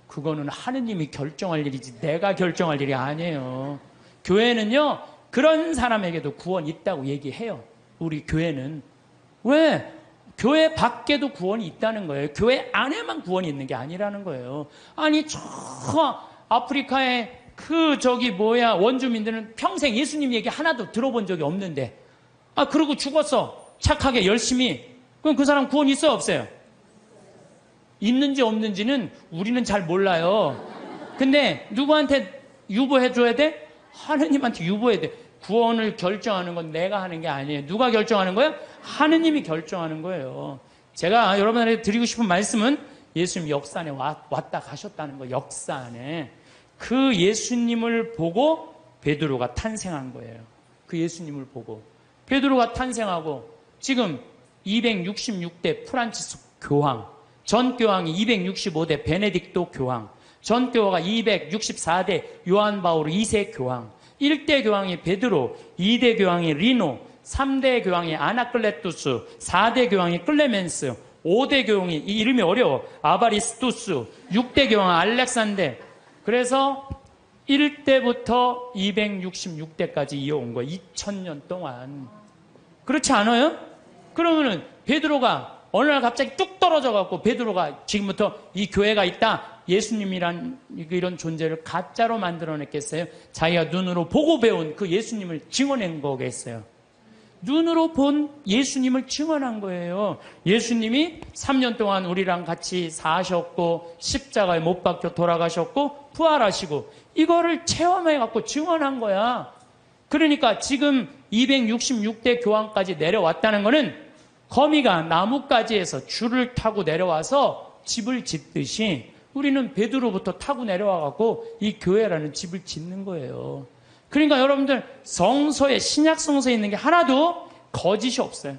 그거는 하느님이 결정할 일이지 내가 결정할 일이 아니에요. 교회는요 그런 사람에게도 구원 있다고 얘기해요. 우리 교회는. 왜? 교회 밖에도 구원이 있다는 거예요. 교회 안에만 구원이 있는 게 아니라는 거예요. 아니 저 아프리카의 원주민들은 평생 예수님 얘기 하나도 들어본 적이 없는데 그러고 죽었어. 착하게 열심히. 그럼 그 사람 구원 있어요 없어요? 있는지 없는지는 우리는 잘 몰라요. 근데 누구한테 유보해줘야 돼? 하느님한테 유보해야 돼. 구원을 결정하는 건 내가 하는 게 아니에요. 누가 결정하는 거예요? 하느님이 결정하는 거예요. 제가 여러분들에게 드리고 싶은 말씀은 예수님 역사안에 왔다 가셨다는 거예요. 역사안에. 그 예수님을 보고 베드로가 탄생한 거예요. 그 예수님을 보고. 베드로가 탄생하고 지금 266대 프란치스 교황, 전 교황이 265대 베네딕토 교황, 전 교황이 264대 요한 바오로 2세 교황, 1대 교황이 베드로, 2대 교황이 리노, 3대 교황이 아나클레투스, 4대 교황이 클레멘스, 5대 교황이 이 이름이 어려워. 아바리스투스, 6대 교황 알렉산데. 그래서 1대부터 266대까지 이어온 거예요. 2000년 동안. 그렇지 않아요? 그러면은 베드로가 어느 날 갑자기 뚝 떨어져 갖고 베드로가 지금부터 이 교회가 있다. 예수님이란 이런 존재를 가짜로 만들어냈겠어요? 자기가 눈으로 보고 배운 그 예수님을 증언한 거겠어요? 눈으로 본 예수님을 증언한 거예요. 예수님이 3년 동안 우리랑 같이 사셨고 십자가에 못 박혀 돌아가셨고 부활하시고 이거를 체험해 갖고 증언한 거야. 그러니까 지금 266대 교황까지 내려왔다는 거는 거미가 나뭇가지에서 줄을 타고 내려와서 집을 짓듯이 우리는 베드로부터 타고 내려와 갖고 이 교회라는 집을 짓는 거예요. 그러니까 여러분들 성서에 신약 성서에 있는 게 하나도 거짓이 없어요.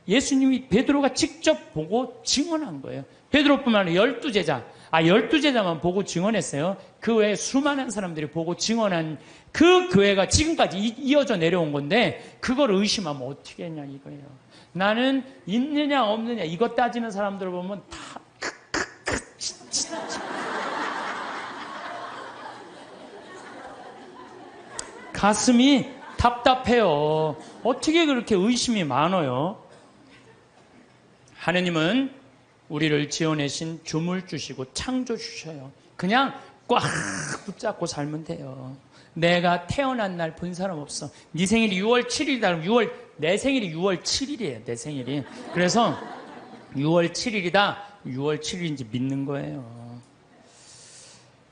예수님이 베드로가 직접 보고 증언한 거예요. 베드로뿐만 아니라 12제자. 12제자만 보고 증언했어요. 그 외에 수많은 사람들이 보고 증언한 그 교회가 지금까지 이어져 내려온 건데 그걸 의심하면 어떻게 했냐 이거예요. 나는 있느냐 없느냐 이것 따지는 사람들 보면 다 가슴이 답답해요. 어떻게 그렇게 의심이 많아요? 하느님은 우리를 지어내신 주물주시고 창조주셔요. 그냥 꽉 붙잡고 살면 돼요. 내가 태어난 날 본 사람 없어. 네 생일이 6월 7일이다. 내 생일이 6월 7일이에요. 내 생일이. 그래서 6월 7일이다. 6월 7일인지 믿는 거예요.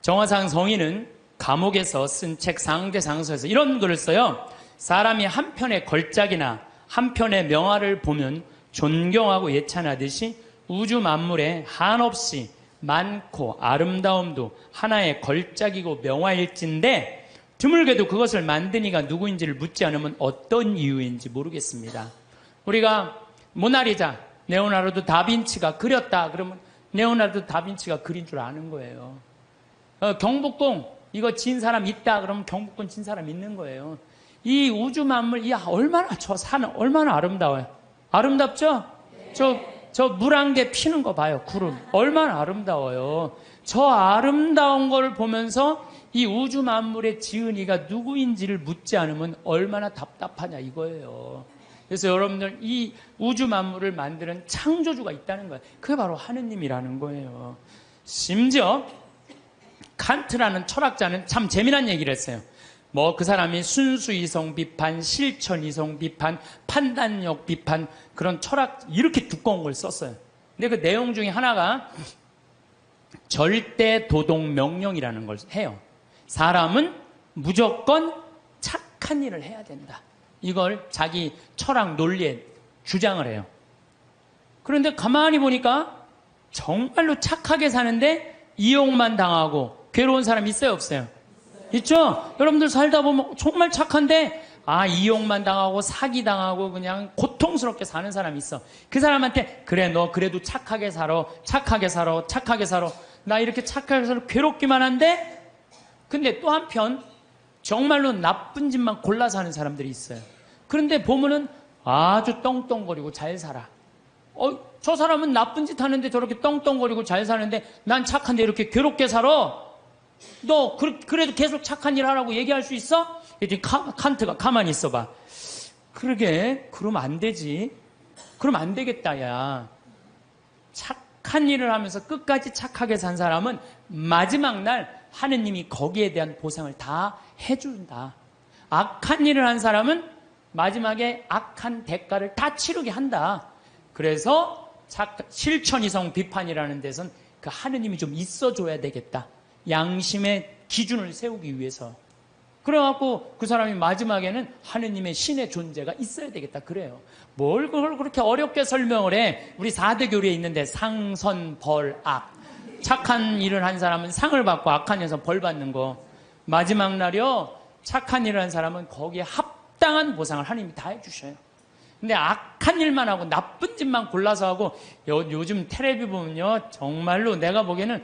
정화상 성인은 감옥에서 쓴 책 상대상서에서 이런 글을 써요. 사람이 한 편의 걸작이나 한 편의 명화를 보면 존경하고 예찬하듯이 우주 만물에 한없이 많고 아름다움도 하나의 걸작이고 명화일진데 드물게도 그것을 만든 이가 누구인지를 묻지 않으면 어떤 이유인지 모르겠습니다. 우리가 모나리자, 레오나르도 다빈치가 그렸다 그러면 레오나르도 다빈치가 그린 줄 아는 거예요. 경복궁 이거 진 사람 있다 그러면 경복궁 진 사람 있는 거예요. 이 우주 만물, 얼마나 저 산은 얼마나 아름다워요. 아름답죠? 저 물안개 피는 거 봐요. 구름 얼마나 아름다워요. 저 아름다운 걸 보면서 이 우주 만물의 지은이가 누구인지를 묻지 않으면 얼마나 답답하냐 이거예요. 그래서 여러분들 이 우주 만물을 만드는 창조주가 있다는 거예요. 그게 바로 하느님이라는 거예요. 심지어 칸트라는 철학자는 참 재미난 얘기를 했어요. 그 사람이 순수이성 비판, 실천이성 비판, 판단력 비판 그런 철학 이렇게 두꺼운 걸 썼어요. 근데 그 내용 중에 하나가 절대 도덕 명령이라는 걸 해요. 사람은 무조건 착한 일을 해야 된다. 이걸 자기 철학 논리에 주장을 해요. 그런데 가만히 보니까 정말로 착하게 사는데 이용만 당하고 괴로운 사람 있어요, 없어요? 있죠? 여러분들 살다 보면 정말 착한데 이용만 당하고 사기당하고 그냥 고통스럽게 사는 사람이 있어. 그 사람한테 그래 너 그래도 착하게 살아, 착하게 살아, 착하게 살아. 나 이렇게 착하게 살아 괴롭기만 한데, 근데 또 한편 정말로 나쁜 짓만 골라서 하는 사람들이 있어요. 그런데 보면은 아주 떵떵거리고 잘 살아. 저 사람은 나쁜 짓 하는데 저렇게 떵떵거리고 잘 사는데 난 착한데 이렇게 괴롭게 살아. 너 그래도 계속 착한 일 하라고 얘기할 수 있어? 이제 칸트가 가만히 있어봐. 그러게 그러면 안 되지. 그럼 안 되겠다 야. 착한 일을 하면서 끝까지 착하게 산 사람은 마지막 날 하느님이 거기에 대한 보상을 다 해준다. 악한 일을 한 사람은 마지막에 악한 대가를 다 치르게 한다. 그래서 실천이성 비판이라는 데선 그 하느님이 좀 있어줘야 되겠다. 양심의 기준을 세우기 위해서. 그래갖고 그 사람이 마지막에는 하느님의 신의 존재가 있어야 되겠다. 그래요. 뭘 그걸 그렇게 어렵게 설명을 해. 우리 4대 교리에 있는데 상, 선, 벌, 악. 착한 일을 한 사람은 상을 받고 악한 일에서 벌 받는 거. 마지막 날이요. 착한 일을 한 사람은 거기에 합당한 보상을 하느님이 다 해주셔요. 근데 악한 일만 하고 나쁜 짓만 골라서 하고 요즘 텔레비 보면요. 정말로 내가 보기에는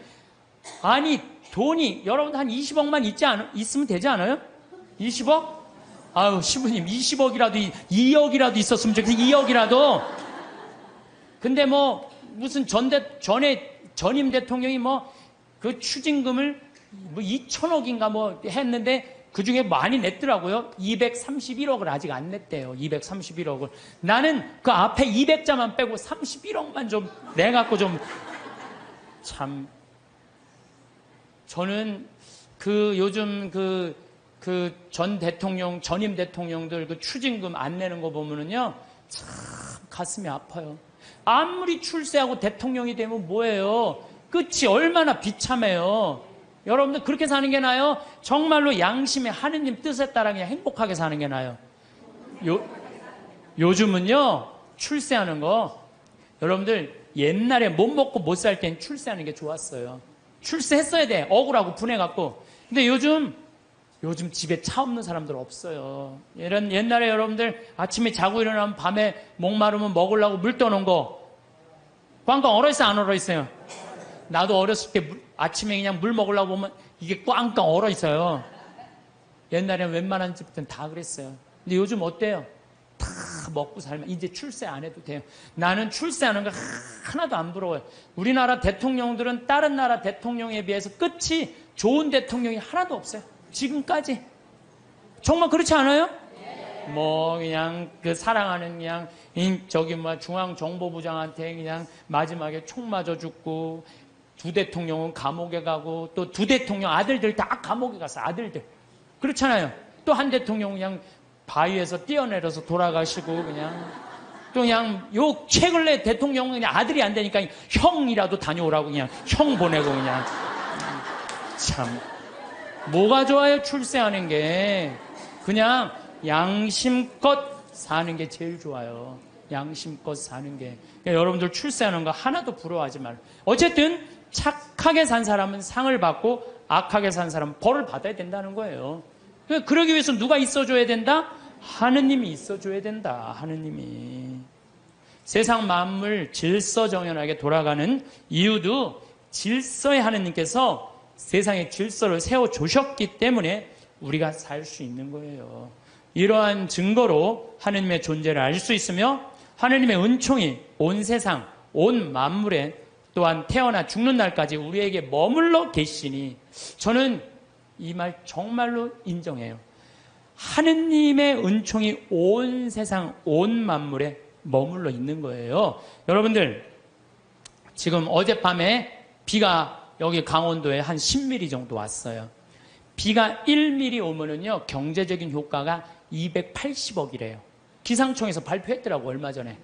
돈이 여러분 한 20억만 있으면 되지 않아요? 20억? 아유 시부님 20억이라도 2억이라도 있었으면 좋겠어요. 2억이라도. 근데 뭐 무슨 전임 대통령이 뭐 그 추징금을 뭐 2천억인가 뭐 했는데 그 중에 많이 냈더라고요. 231억을 아직 안 냈대요. 231억을. 나는 그 앞에 200자만 빼고 31억만 좀 내갖고 좀 참. 저는 요즘 전 대통령, 전임 대통령들 그 추징금 안 내는 거 보면은요, 참 가슴이 아파요. 아무리 출세하고 대통령이 되면 뭐예요? 끝이 얼마나 비참해요. 여러분들 그렇게 사는 게 나아요? 정말로 양심의 하느님 뜻에 따라 그냥 행복하게 사는 게 나아요. 요즘은요, 출세하는 거, 여러분들 옛날에 못 먹고 못 살 땐 출세하는 게 좋았어요. 출세했어야 돼. 억울하고 분해갖고. 근데 요즘 집에 차 없는 사람들 없어요. 옛날에 여러분들 아침에 자고 일어나면 밤에 목마르면 먹으려고 물 떠놓은 거. 꽝꽝 얼어있어요? 안 얼어있어요? 나도 어렸을 때 아침에 그냥 물 먹으려고 보면 이게 꽝꽝 얼어있어요. 옛날에는 웬만한 집들은 다 그랬어요. 근데 요즘 어때요? 다 먹고 살면 이제 출세 안 해도 돼요. 나는 출세하는 거 하나도 안 부러워요. 우리나라 대통령들은 다른 나라 대통령에 비해서 끝이 좋은 대통령이 하나도 없어요. 지금까지. 정말 그렇지 않아요? 뭐 그냥 그 사랑하는 그냥 중앙정보부장한테 그냥 마지막에 총 맞아 죽고, 두 대통령은 감옥에 가고, 또 두 대통령 아들들 다 감옥에 갔어요. 아들들. 그렇잖아요. 또 한 대통령 그냥 바위에서 뛰어내려서 돌아가시고, 또 그냥 최근에 대통령은 그냥 아들이 안 되니까 형이라도 다녀오라고 그냥 형 보내고 그냥. 참. 뭐가 좋아요? 출세하는 게. 그냥 양심껏 사는 게 제일 좋아요. 양심껏 사는 게. 그러니까 여러분들 출세하는 거 하나도 부러워하지 말고. 어쨌든 착하게 산 사람은 상을 받고 악하게 산 사람은 벌을 받아야 된다는 거예요. 그러기 위해서 누가 있어줘야 된다? 하느님이 있어줘야 된다. 하느님이. 세상 만물 질서정연하게 돌아가는 이유도 질서의 하느님께서 세상에 질서를 세워주셨기 때문에 우리가 살 수 있는 거예요. 이러한 증거로 하느님의 존재를 알 수 있으며, 하느님의 은총이 온 세상, 온 만물에 또한 태어나 죽는 날까지 우리에게 머물러 계시니, 저는 이 말 정말로 인정해요. 하느님의 은총이 온 세상, 온 만물에 머물러 있는 거예요. 여러분들, 지금 어젯밤에 비가 여기 강원도에 한 10mm 정도 왔어요. 비가 1mm 오면은요, 경제적인 효과가 280억이래요. 기상청에서 발표했더라고, 얼마 전에.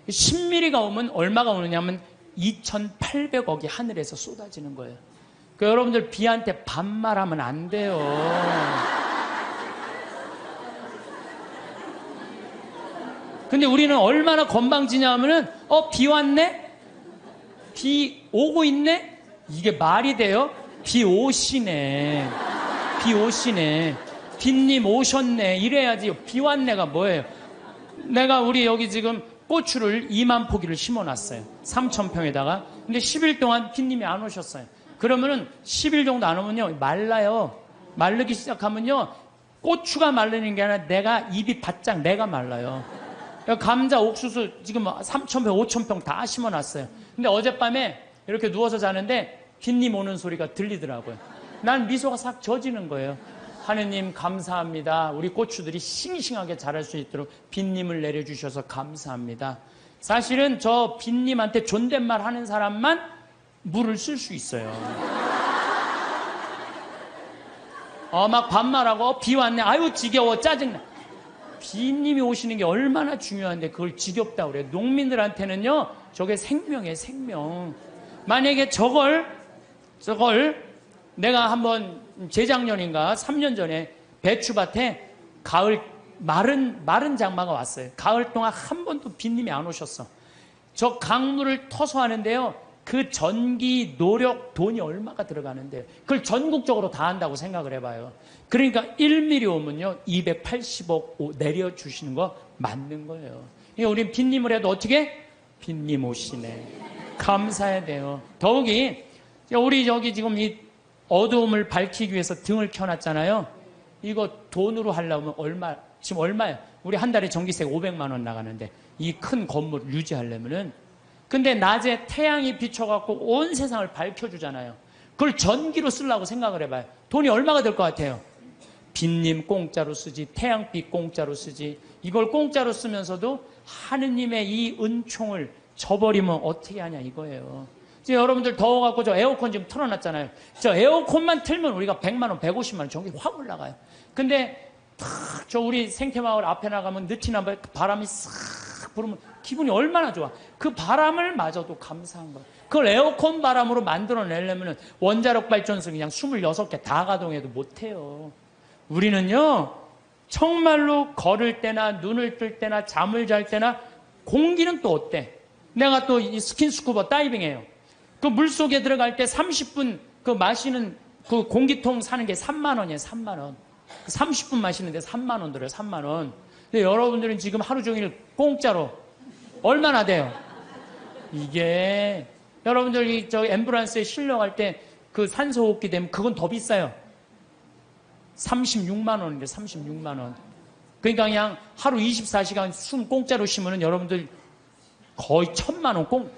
10mm가 오면 얼마가 오느냐면 2,800억이 하늘에서 쏟아지는 거예요. 그 여러분들 비한테 반말하면 안 돼요. 근데 우리는 얼마나 건방지냐 하면은 비 왔네? 비 오고 있네? 이게 말이 돼요? 비 오시네. 비 오시네. 빗님 오셨네. 이래야지. 비 왔네가 뭐예요? 내가 우리 여기 지금 고추를 2만 포기를 심어놨어요. 3,000평에다가. 근데 10일 동안 빗님이 안 오셨어요. 그러면은 10일 정도 안 오면요. 말라요. 마르기 시작하면요. 고추가 마르는 게 아니라 내가 입이 바짝 내가 말라요. 감자, 옥수수 지금 3,000평, 5,000평 다 심어놨어요. 근데 어젯밤에 이렇게 누워서 자는데 빗님 오는 소리가 들리더라고요. 난 미소가 싹 젖이는 거예요. 하느님 감사합니다. 우리 고추들이 싱싱하게 자랄 수 있도록 빗님을 내려주셔서 감사합니다. 사실은 저 빗님한테 존댓말 하는 사람만 물을 쓸 수 있어요. 막 반말하고 비 왔네. 아유 지겨워 짜증나. 빗님이 오시는 게 얼마나 중요한데 그걸 지겹다 그래. 농민들한테는요 저게 생명이에요. 생명. 만약에 저걸 내가 한번 재작년인가 3년 전에 배추밭에 가을 마른 장마가 왔어요. 가을 동안 한 번도 빗님이 안 오셨어. 저 강물을 터서 하는데요. 그 전기, 노력, 돈이 얼마가 들어가는데 그걸 전국적으로 다 한다고 생각을 해봐요. 그러니까 1mm 오면요 280억 내려주시는 거 맞는 거예요. 그러니까 우린 빗님을 해도 어떻게? 빗님 오시네. 감사해야 돼요. 더욱이 우리 여기 지금 이 어두움을 밝히기 위해서 등을 켜놨잖아요. 이거 돈으로 하려면 지금 얼마예요? 우리 한 달에 전기세 500만 원 나가는데 이 큰 건물을 유지하려면은 근데 낮에 태양이 비춰갖고 온 세상을 밝혀주잖아요. 그걸 전기로 쓰려고 생각을 해봐요. 돈이 얼마가 될 것 같아요? 빗님 공짜로 쓰지, 태양빛 공짜로 쓰지. 이걸 공짜로 쓰면서도 하느님의 이 은총을 저버리면 어떻게 하냐 이거예요. 지금 여러분들 더워갖고 저 에어컨 지금 틀어놨잖아요. 저 에어컨만 틀면 우리가 100만 원, 150만 원 전기 확 올라가요. 근데 탁 저 우리 생태마을 앞에 나가면 느티나 바람이 싹 불으면 기분이 얼마나 좋아. 그 바람을 마저도 감사한 거야. 그걸 에어컨 바람으로 만들어내려면 원자력 발전소 그냥 26개 다 가동해도 못해요. 우리는요 정말로 걸을 때나 눈을 뜰 때나 잠을 잘 때나 공기는 또 어때? 내가 또 이 스킨스쿠버 다이빙해요. 그 물속에 들어갈 때 30분 그 마시는 그 공기통 사는 게 3만 원이에요. 3만 원. 30분 마시는데 3만 원 들어요. 3만 원. 근데 여러분들은 지금 하루 종일 공짜로 얼마나 돼요? 이게 여러분들이 저 앰뷸런스에 실려갈 때 그 산소호흡기 되면 그건 더 비싸요. 36만 원인데 36만 원. 그러니까 그냥 하루 24시간 숨 공짜로 쉬면은 여러분들 거의 1,000만 원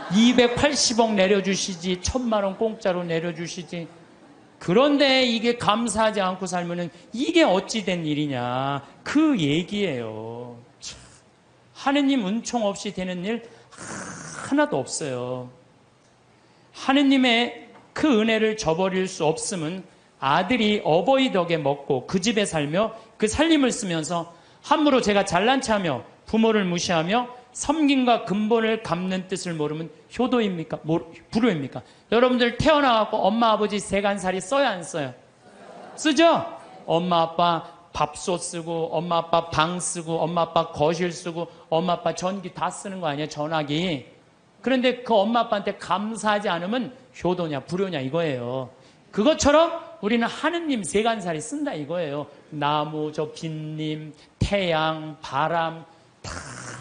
280억 내려주시지 1,000만 원 공짜로 내려주시지. 그런데 이게 감사하지 않고 살면은 이게 어찌 된 일이냐 그 얘기예요. 하느님 은총 없이 되는 일 하나도 없어요. 하느님의 그 은혜를 저버릴 수 없음은 아들이 어버이 덕에 먹고 그 집에 살며 그 살림을 쓰면서 함부로 제가 잘난 체하며 부모를 무시하며 섬김과 근본을 갚는 뜻을 모르면 효도입니까? 불효입니까? 여러분들 태어나갖고 엄마 아버지 세간살이 써야 안 써요? 쓰죠? 엄마 아빠 밥솥 쓰고 엄마 아빠 방 쓰고 엄마 아빠 거실 쓰고 엄마 아빠 전기 다 쓰는 거 아니에요? 전화기. 그런데 그 엄마 아빠한테 감사하지 않으면 효도냐 불효냐 이거예요. 그것처럼 우리는 하느님 세간살이 쓴다 이거예요. 나무, 저 빗님, 태양, 바람 다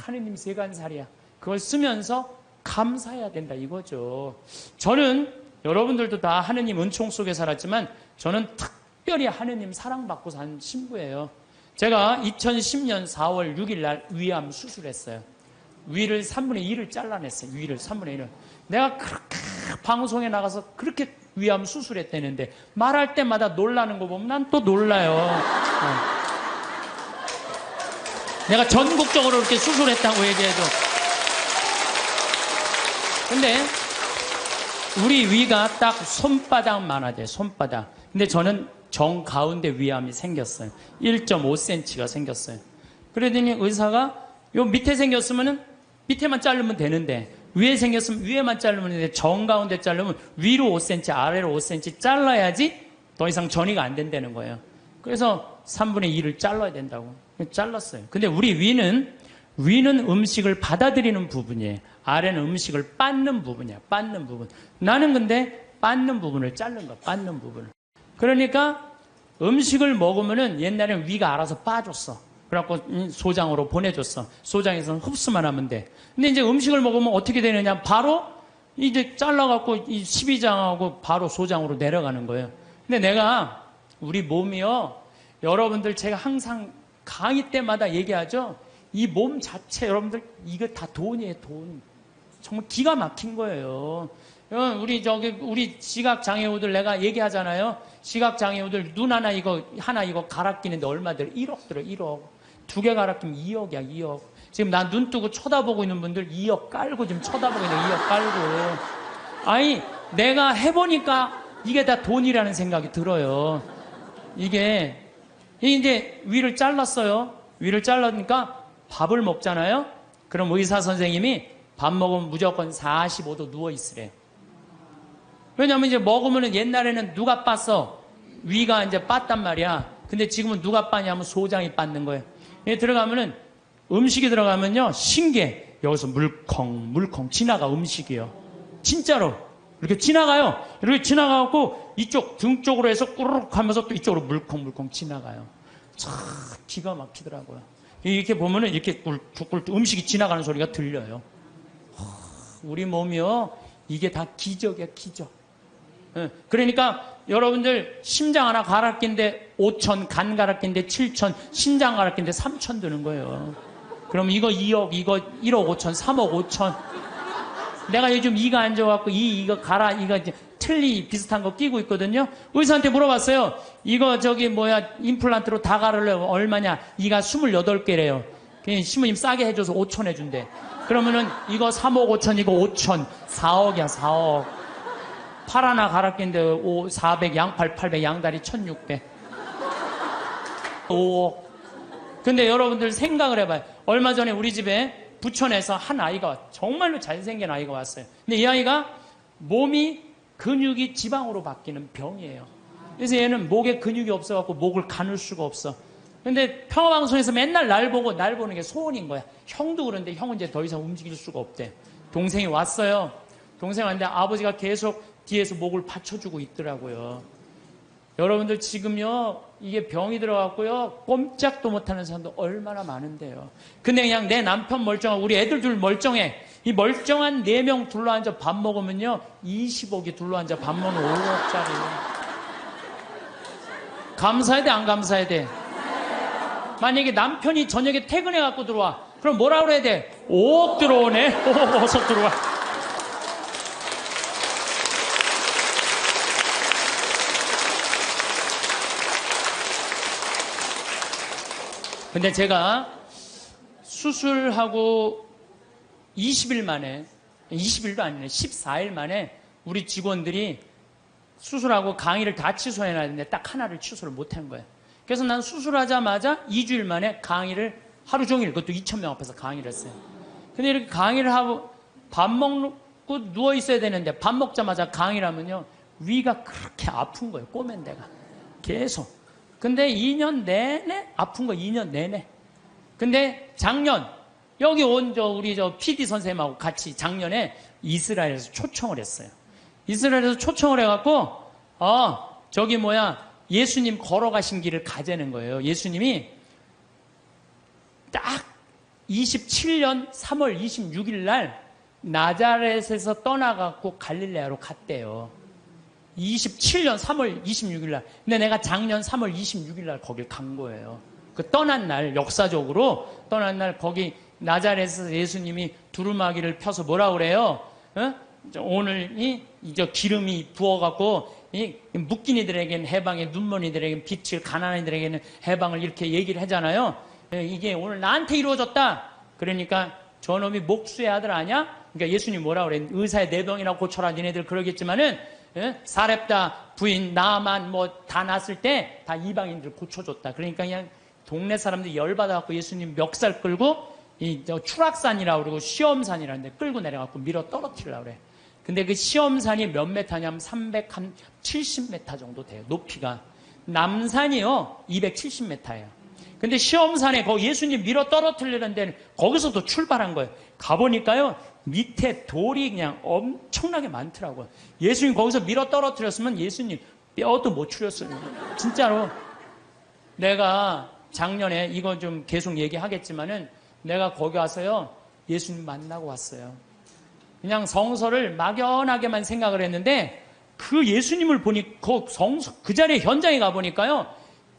하느님 세간살이야. 그걸 쓰면서 감사해야 된다 이거죠. 저는 여러분들도 다 하느님 은총 속에 살았지만 저는 특별히 하느님 사랑받고 산 신부예요. 제가 2010년 4월 6일 날 위암 수술했어요. 위를 3분의 1을 잘라냈어요. 위를 3분의 1을. 내가 그렇게 방송에 나가서 그렇게 위암 수술했다는데 말할 때마다 놀라는 거 보면 난 또 놀라요. 내가 전국적으로 이렇게 수술했다고 얘기해도. 근데 우리 위가 딱 손바닥만 하대. 손바닥. 근데 저는 정 가운데 위암이 생겼어요. 1.5cm가 생겼어요. 그러더니 의사가 요 밑에 생겼으면은 밑에만 자르면 되는데 위에 생겼으면 위에만 자르면 되는데 정가운데 자르면 위로 5cm 아래로 5cm 잘라야지 더 이상 전이가 안 된다는 거예요. 그래서 3분의 2를 잘라야 된다고 잘랐어요. 근데 우리 위는 음식을 받아들이는 부분이에요. 아래는 음식을 빻는 부분이야. 빻는 부분. 나는 근데 빻는 부분을 자른 거야. 빻는 부분을. 그러니까 음식을 먹으면은 옛날에는 위가 알아서 빠졌어. 그래갖고 소장으로 보내줬어. 소장에서는 흡수만 하면 돼. 근데 이제 음식을 먹으면 어떻게 되느냐? 바로 이제 잘라갖고 이 12장하고 바로 소장으로 내려가는 거예요. 근데 내가 우리 몸이요. 여러분들 제가 항상 강의 때마다 얘기하죠. 이 몸 자체 여러분들 이거 다 돈이에요. 돈. 정말 기가 막힌 거예요. 우리 시각장애우들 내가 얘기하잖아요. 시각장애우들 눈 하나 이거 갈아 끼는데 얼마 들어? 1억 들어. 1억. 2개 갈아 끼면 2억이야. 2억. 지금 난 눈 뜨고 쳐다보고 있는 분들 2억 깔고 지금 쳐다보고 있는 2억 깔고. 아니 내가 해보니까 이게 다 돈이라는 생각이 들어요. 이게 이제 위를 잘랐어요. 위를 잘라니까 밥을 먹잖아요. 그럼 의사 선생님이 밥 먹으면 무조건 45도 누워 있으래. 왜냐면 이제 먹으면은 옛날에는 누가 빻어? 위가 이제 빻단 말이야. 근데 지금은 누가 빻냐면 소장이 빻는 거예요. 들어가면은 음식이 들어가면요 신기해. 여기서 물컹 지나가 음식이요. 진짜로 이렇게 지나가요. 이렇게 지나가고 이쪽 등 쪽으로 해서 꾸르륵 하면서 또 이쪽으로 물컹 지나가요. 참 기가 막히더라고요. 이렇게 보면은 이렇게 꿀꿀 음식이 지나가는 소리가 들려요. 우리 몸이요 이게 다 기적이야 기적. 그러니까 여러분들 심장 하나 갈아 낀데 5천, 간 갈아 낀데 7천, 심장 갈아 낀데 3천 드는 거예요. 그럼 이거 2억, 이거 1억 5천, 3억 5천. 내가 요즘 이가 안 좋아갖고 이거 갈아, 이거 이제 틀니 비슷한 거 끼고 있거든요. 의사한테 물어봤어요. 이거 임플란트로 다 갈으려면 얼마냐? 이가 28개래요. 신부님 싸게 해줘서 5천 해준대. 그러면은 이거 3억 5천, 이거 5천, 4억이야 4억. 팔 하나 갈아 낀데 400, 양팔 800, 양다리 1600. 5억. 근데 여러분들 생각을 해봐요. 얼마 전에 우리 집에 부천에서 한 아이가 정말로 잘생긴 아이가 왔어요. 근데 이 아이가 몸이 근육이 지방으로 바뀌는 병이에요. 그래서 얘는 목에 근육이 없어갖고 목을 가눌 수가 없어. 근데 평화방송에서 맨날 날 보는 게 소원인 거야. 형도 그런데 형은 이제 더 이상 움직일 수가 없대. 동생이 왔어요. 동생이 왔는데 아버지가 계속 뒤에서 목을 받쳐주고 있더라고요. 여러분들 지금요 이게 병이 들어갔고요 꼼짝도 못하는 사람도 얼마나 많은데요. 근데 그냥 내 남편 멀쩡하고 우리 애들 둘 멀쩡해. 이 멀쩡한 4명 둘러앉아 밥 먹으면요 20억이 둘러앉아 밥 먹는 5억짜리. 감사해야 돼 안 감사해야 돼? 만약에 남편이 저녁에 퇴근해 갖고 들어와 그럼 뭐라 그래야 돼? 5억 들어오네. 5억 어서 들어와. 근데 제가 수술하고 20일 만에, 20일도 아니네, 14일 만에 우리 직원들이 수술하고 강의를 다 취소해놔야 되는데 딱 하나를 취소를 못한 거예요. 그래서 난 수술하자마자 2주일 만에 강의를 하루 종일, 그것도 2,000명 앞에서 강의를 했어요. 근데 이렇게 강의를 하고 밥 먹고 누워 있어야 되는데 밥 먹자마자 강의를 하면요, 위가 그렇게 아픈 거예요. 꼬맨 데가. 계속. 근데 2년 내내 아픈 거 2년 내내. 근데 작년 여기 온 우리 PD 선생님하고 같이 작년에 이스라엘에서 초청을 했어요. 이스라엘에서 초청을 해갖고 예수님 걸어가신 길을 가자는 거예요. 예수님이 딱 27년 3월 26일 날 나자렛에서 떠나갖고 갈릴레아로 갔대요. 27년 3월 26일 날. 근데 내가 작년 3월 26일 날 거길 간 거예요. 그 떠난 날, 역사적으로 떠난 날 거기 나자렛에서 예수님이 두루마기를 펴서 뭐라 그래요? 오늘 이제 기름이 부어갖고 묶인 이들에게는 해방에, 눈먼이들에게는 빛을, 가난한 이들에게는 해방을 이렇게 얘기를 하잖아요. 이게 오늘 나한테 이루어졌다. 그러니까 저놈이 목수의 아들 아냐? 그러니까 예수님 뭐라 그래? 의사의 내병이나 고쳐라. 니네들 그러겠지만은 사렙다 부인 나만 다 났을 때 다 이방인들 고쳐줬다. 그러니까 그냥 동네 사람들이 열받아갖고 예수님 멱살 끌고 추락산이라고 그러고 시험산이라는데 끌고 내려가고 밀어 떨어뜨리려고 그래. 근데 그 시험산이 몇 메타냐면 370m 정도 돼요. 높이가. 남산이요 270m예요. 근데 시험산에 거기 예수님 밀어 떨어뜨리려는 데는 거기서도 출발한 거예요. 가보니까요 밑에 돌이 그냥 엄청나게 많더라고요. 예수님 거기서 밀어 떨어뜨렸으면 예수님 뼈도 못 추렸어요. 진짜로. 내가 작년에 이거 좀 계속 얘기하겠지만은 내가 거기 와서요 예수님 만나고 왔어요. 그냥 성서를 막연하게만 생각을 했는데 그 예수님을 보니 그 자리에 현장에 가보니까요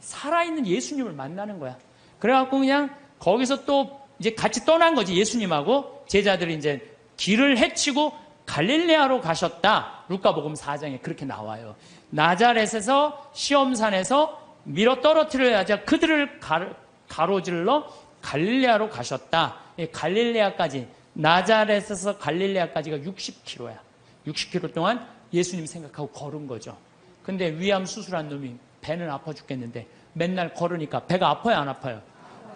살아있는 예수님을 만나는 거야. 그래갖고 그냥 거기서 또 이제 같이 떠난 거지. 예수님하고 제자들이 이제 길을 헤치고 갈릴레아로 가셨다. 루카복음 4장에 그렇게 나와요. 나자렛에서 시험산에서 밀어 떨어뜨려야자 그들을 가로질러 갈릴레아로 가셨다. 갈릴레아까지, 나자렛에서 갈릴레아까지가 60km야. 60km 동안 예수님 생각하고 걸은 거죠. 근데 위암 수술한 놈이 배는 아파 죽겠는데 맨날 걸으니까 배가 아파요, 안 아파요?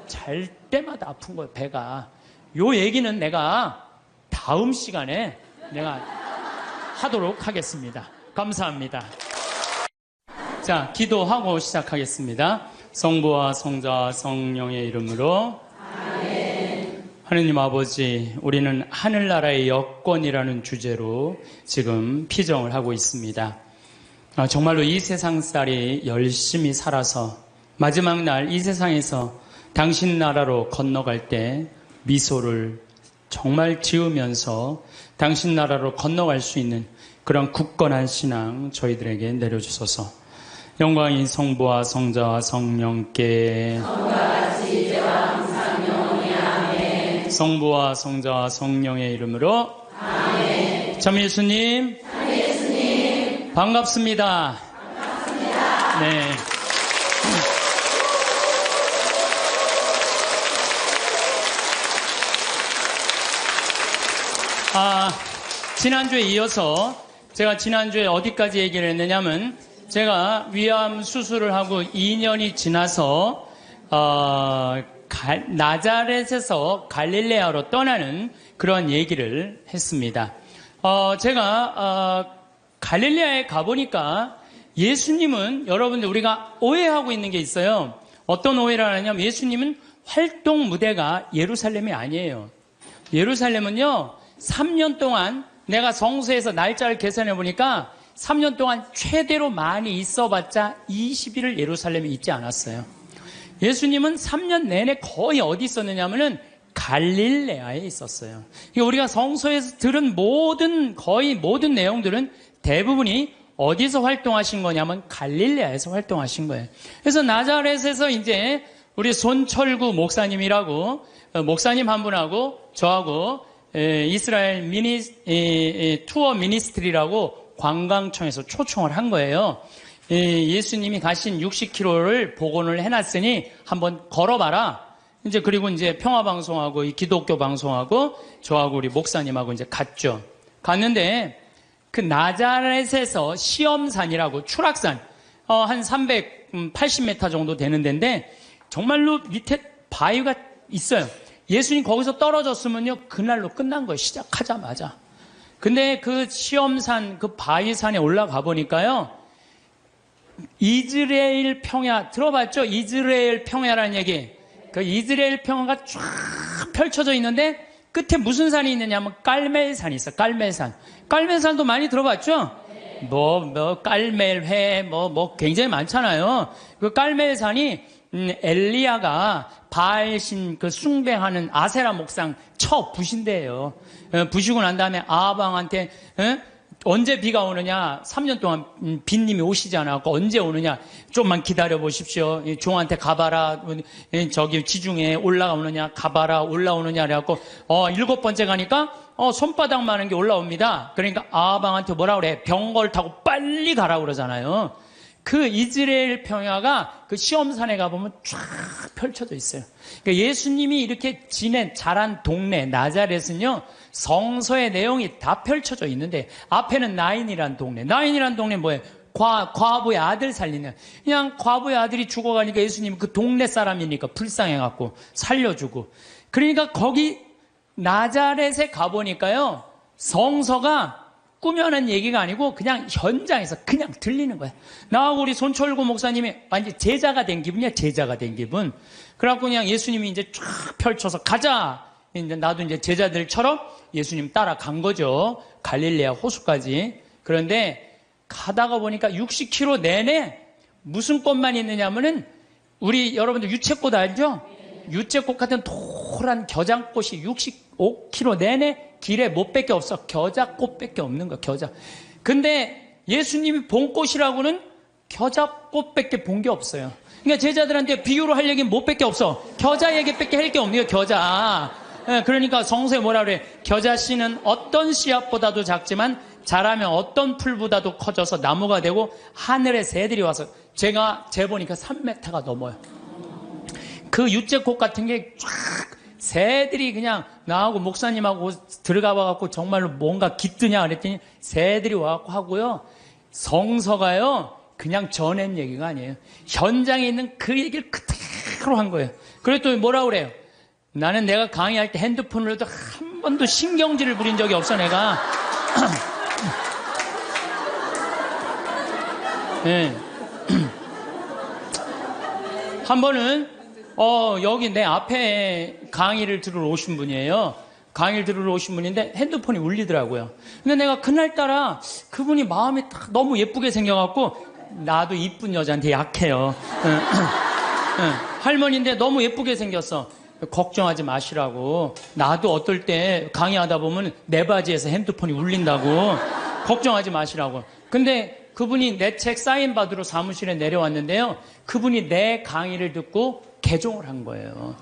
잘 때마다 아픈 거예요, 배가. 요 얘기는 내가 다음 시간에 내가 하도록 하겠습니다. 감사합니다. 자, 기도하고 시작하겠습니다. 성부와 성자와 성령의 이름으로. 아멘. 하느님 아버지, 우리는 하늘나라의 여권이라는 주제로 지금 피정을 하고 있습니다. 정말로 이 세상살이 열심히 살아서 마지막 날 이 세상에서 당신 나라로 건너갈 때 미소를 정말 지으면서 당신 나라로 건너갈 수 있는 그런 굳건한 신앙 저희들에게 내려주소서. 영광이 성부와 성자와 성령께 성부와 성자와 성령의 이름으로 아멘. 참 예수님, 반갑습니다. 네. 지난주에 이어서 제가 지난주에 어디까지 얘기를 했느냐면 제가 위암 수술을 하고 2년이 지나서 나자렛에서 갈릴레아로 떠나는 그런 얘기를 했습니다. 제가 갈릴레아에 가보니까 예수님은 여러분들 우리가 오해하고 있는 게 있어요. 어떤 오해를 하냐면 예수님은 활동 무대가 예루살렘이 아니에요. 예루살렘은요 3년 동안 내가 성서에서 날짜를 계산해 보니까 3년 동안 최대로 많이 있어봤자 20일을 예루살렘에 있지 않았어요. 예수님은 3년 내내 거의 어디 있었느냐면은 갈릴레아에 있었어요. 우리가 성서에서 들은 거의 모든 내용들은 대부분이 어디서 활동하신 거냐면 갈릴레아에서 활동하신 거예요. 그래서 나자렛에서 이제 우리 손철구 목사님이라고 목사님 한 분하고 저하고 이스라엘 투어 미니스트리라고 관광청에서 초청을 한 거예요. 예수님이 가신 60km를 복원을 해놨으니 한번 걸어봐라. 이제 그리고 이제 평화방송하고 이 기독교 방송하고 저하고 우리 목사님하고 이제 갔죠. 갔는데 그 나자렛에서 시험산이라고 추락산 한 380m 정도 되는 데인데 정말로 밑에 바위가 있어요. 예수님 거기서 떨어졌으면요 그날로 끝난 거예요. 시작하자마자. 근데 그 시험산 그 바위산에 올라가 보니까요 이스라엘 평야 들어봤죠? 이스라엘 평야라는 얘기. 그 이스라엘 평야가 쫙 펼쳐져 있는데 끝에 무슨 산이 있느냐면 깔멜산이 있어. 깔멜산. 깔멜산도 많이 들어봤죠? 깔멜회 굉장히 많잖아요. 그 깔멜산이 엘리야가 바알신 그 숭배하는 아세라 목상 쳐 부신대요. 부시고 난 다음에 아방한테 언제 비가 오느냐? 3년 동안 빈님이 오시지 않았고 언제 오느냐? 좀만 기다려 보십시오. 종한테 가봐라. 저기 지중해 올라오느냐? 가봐라. 올라오느냐? 그래갖고 7번째 가니까 손바닥 많은 게 올라옵니다. 그러니까 아방한테 뭐라 그래? 병거를 타고 빨리 가라고 그러잖아요. 그 이스라엘 평야가 그 시험산에 가보면 쫙 펼쳐져 있어요. 그러니까 예수님이 이렇게 자란 동네 나자렛은요 성서의 내용이 다 펼쳐져 있는데 앞에는 나인이란 동네. 나인이란 동네 뭐예요? 과부의 아들 살리는. 그냥 과부의 아들이 죽어가니까 예수님은 그 동네 사람이니까 불쌍해갖고 살려주고. 그러니까 거기 나자렛에 가보니까요, 성서가 꾸며낸 얘기가 아니고 그냥 현장에서 그냥 들리는 거야. 나하고 우리 손철구 목사님이 완전 제자가 된 기분이야, 제자가 된 기분. 그래갖고 그냥 예수님이 이제 쫙 펼쳐서 가자. 이제 나도 이제 제자들처럼 예수님 따라간 거죠. 갈릴레아 호수까지. 그런데 가다가 보니까 60km 내내 무슨 꽃만 있느냐면은 우리 여러분들 유채꽃 알죠? 유채꽃 같은 노란 겨장꽃이 65km 내내 길에 못밖에 없어. 겨자꽃밖에 없는 거야, 겨자. 근데 예수님이 본 꽃이라고는 겨자꽃밖에 본 게 없어요. 그러니까 제자들한테 비유로 할 얘기는 못밖에 없어. 겨자 얘기밖에 할 게 없네요, 겨자. 그러니까 성서에 뭐라 그래? 겨자씨는 어떤 씨앗보다도 작지만 자라면 어떤 풀보다도 커져서 나무가 되고 하늘의 새들이 와서 제가 재보니까 3m가 넘어요. 그 유채꽃 같은 게 쫙 새들이 그냥 나하고 목사님하고 들어가 봐갖고 정말로 뭔가 깃드냐 그랬더니 새들이 와갖고 하고요. 성서가요 그냥 전한 얘기가 아니에요. 현장에 있는 그 얘기를 그대로 한 거예요. 그래서 또 뭐라 그래요? 나는 내가 강의할 때 핸드폰으로도 한 번도 신경질을 부린 적이 없어, 내가. 네. 한 번은 여기 내 앞에 강의를 들으러 오신 분이에요. 강의를 들으러 오신 분인데 핸드폰이 울리더라고요. 근데 내가 그날따라 그분이 마음이 딱 너무 예쁘게 생겨갖고, 나도 이쁜 여자한테 약해요. 할머니인데 너무 예쁘게 생겼어. 걱정하지 마시라고. 나도 어떨 때 강의하다 보면 내 바지에서 핸드폰이 울린다고. 걱정하지 마시라고. 근데 그분이 내 책 사인 받으러 사무실에 내려왔는데요. 그분이 내 강의를 듣고 개종을 한 거예요.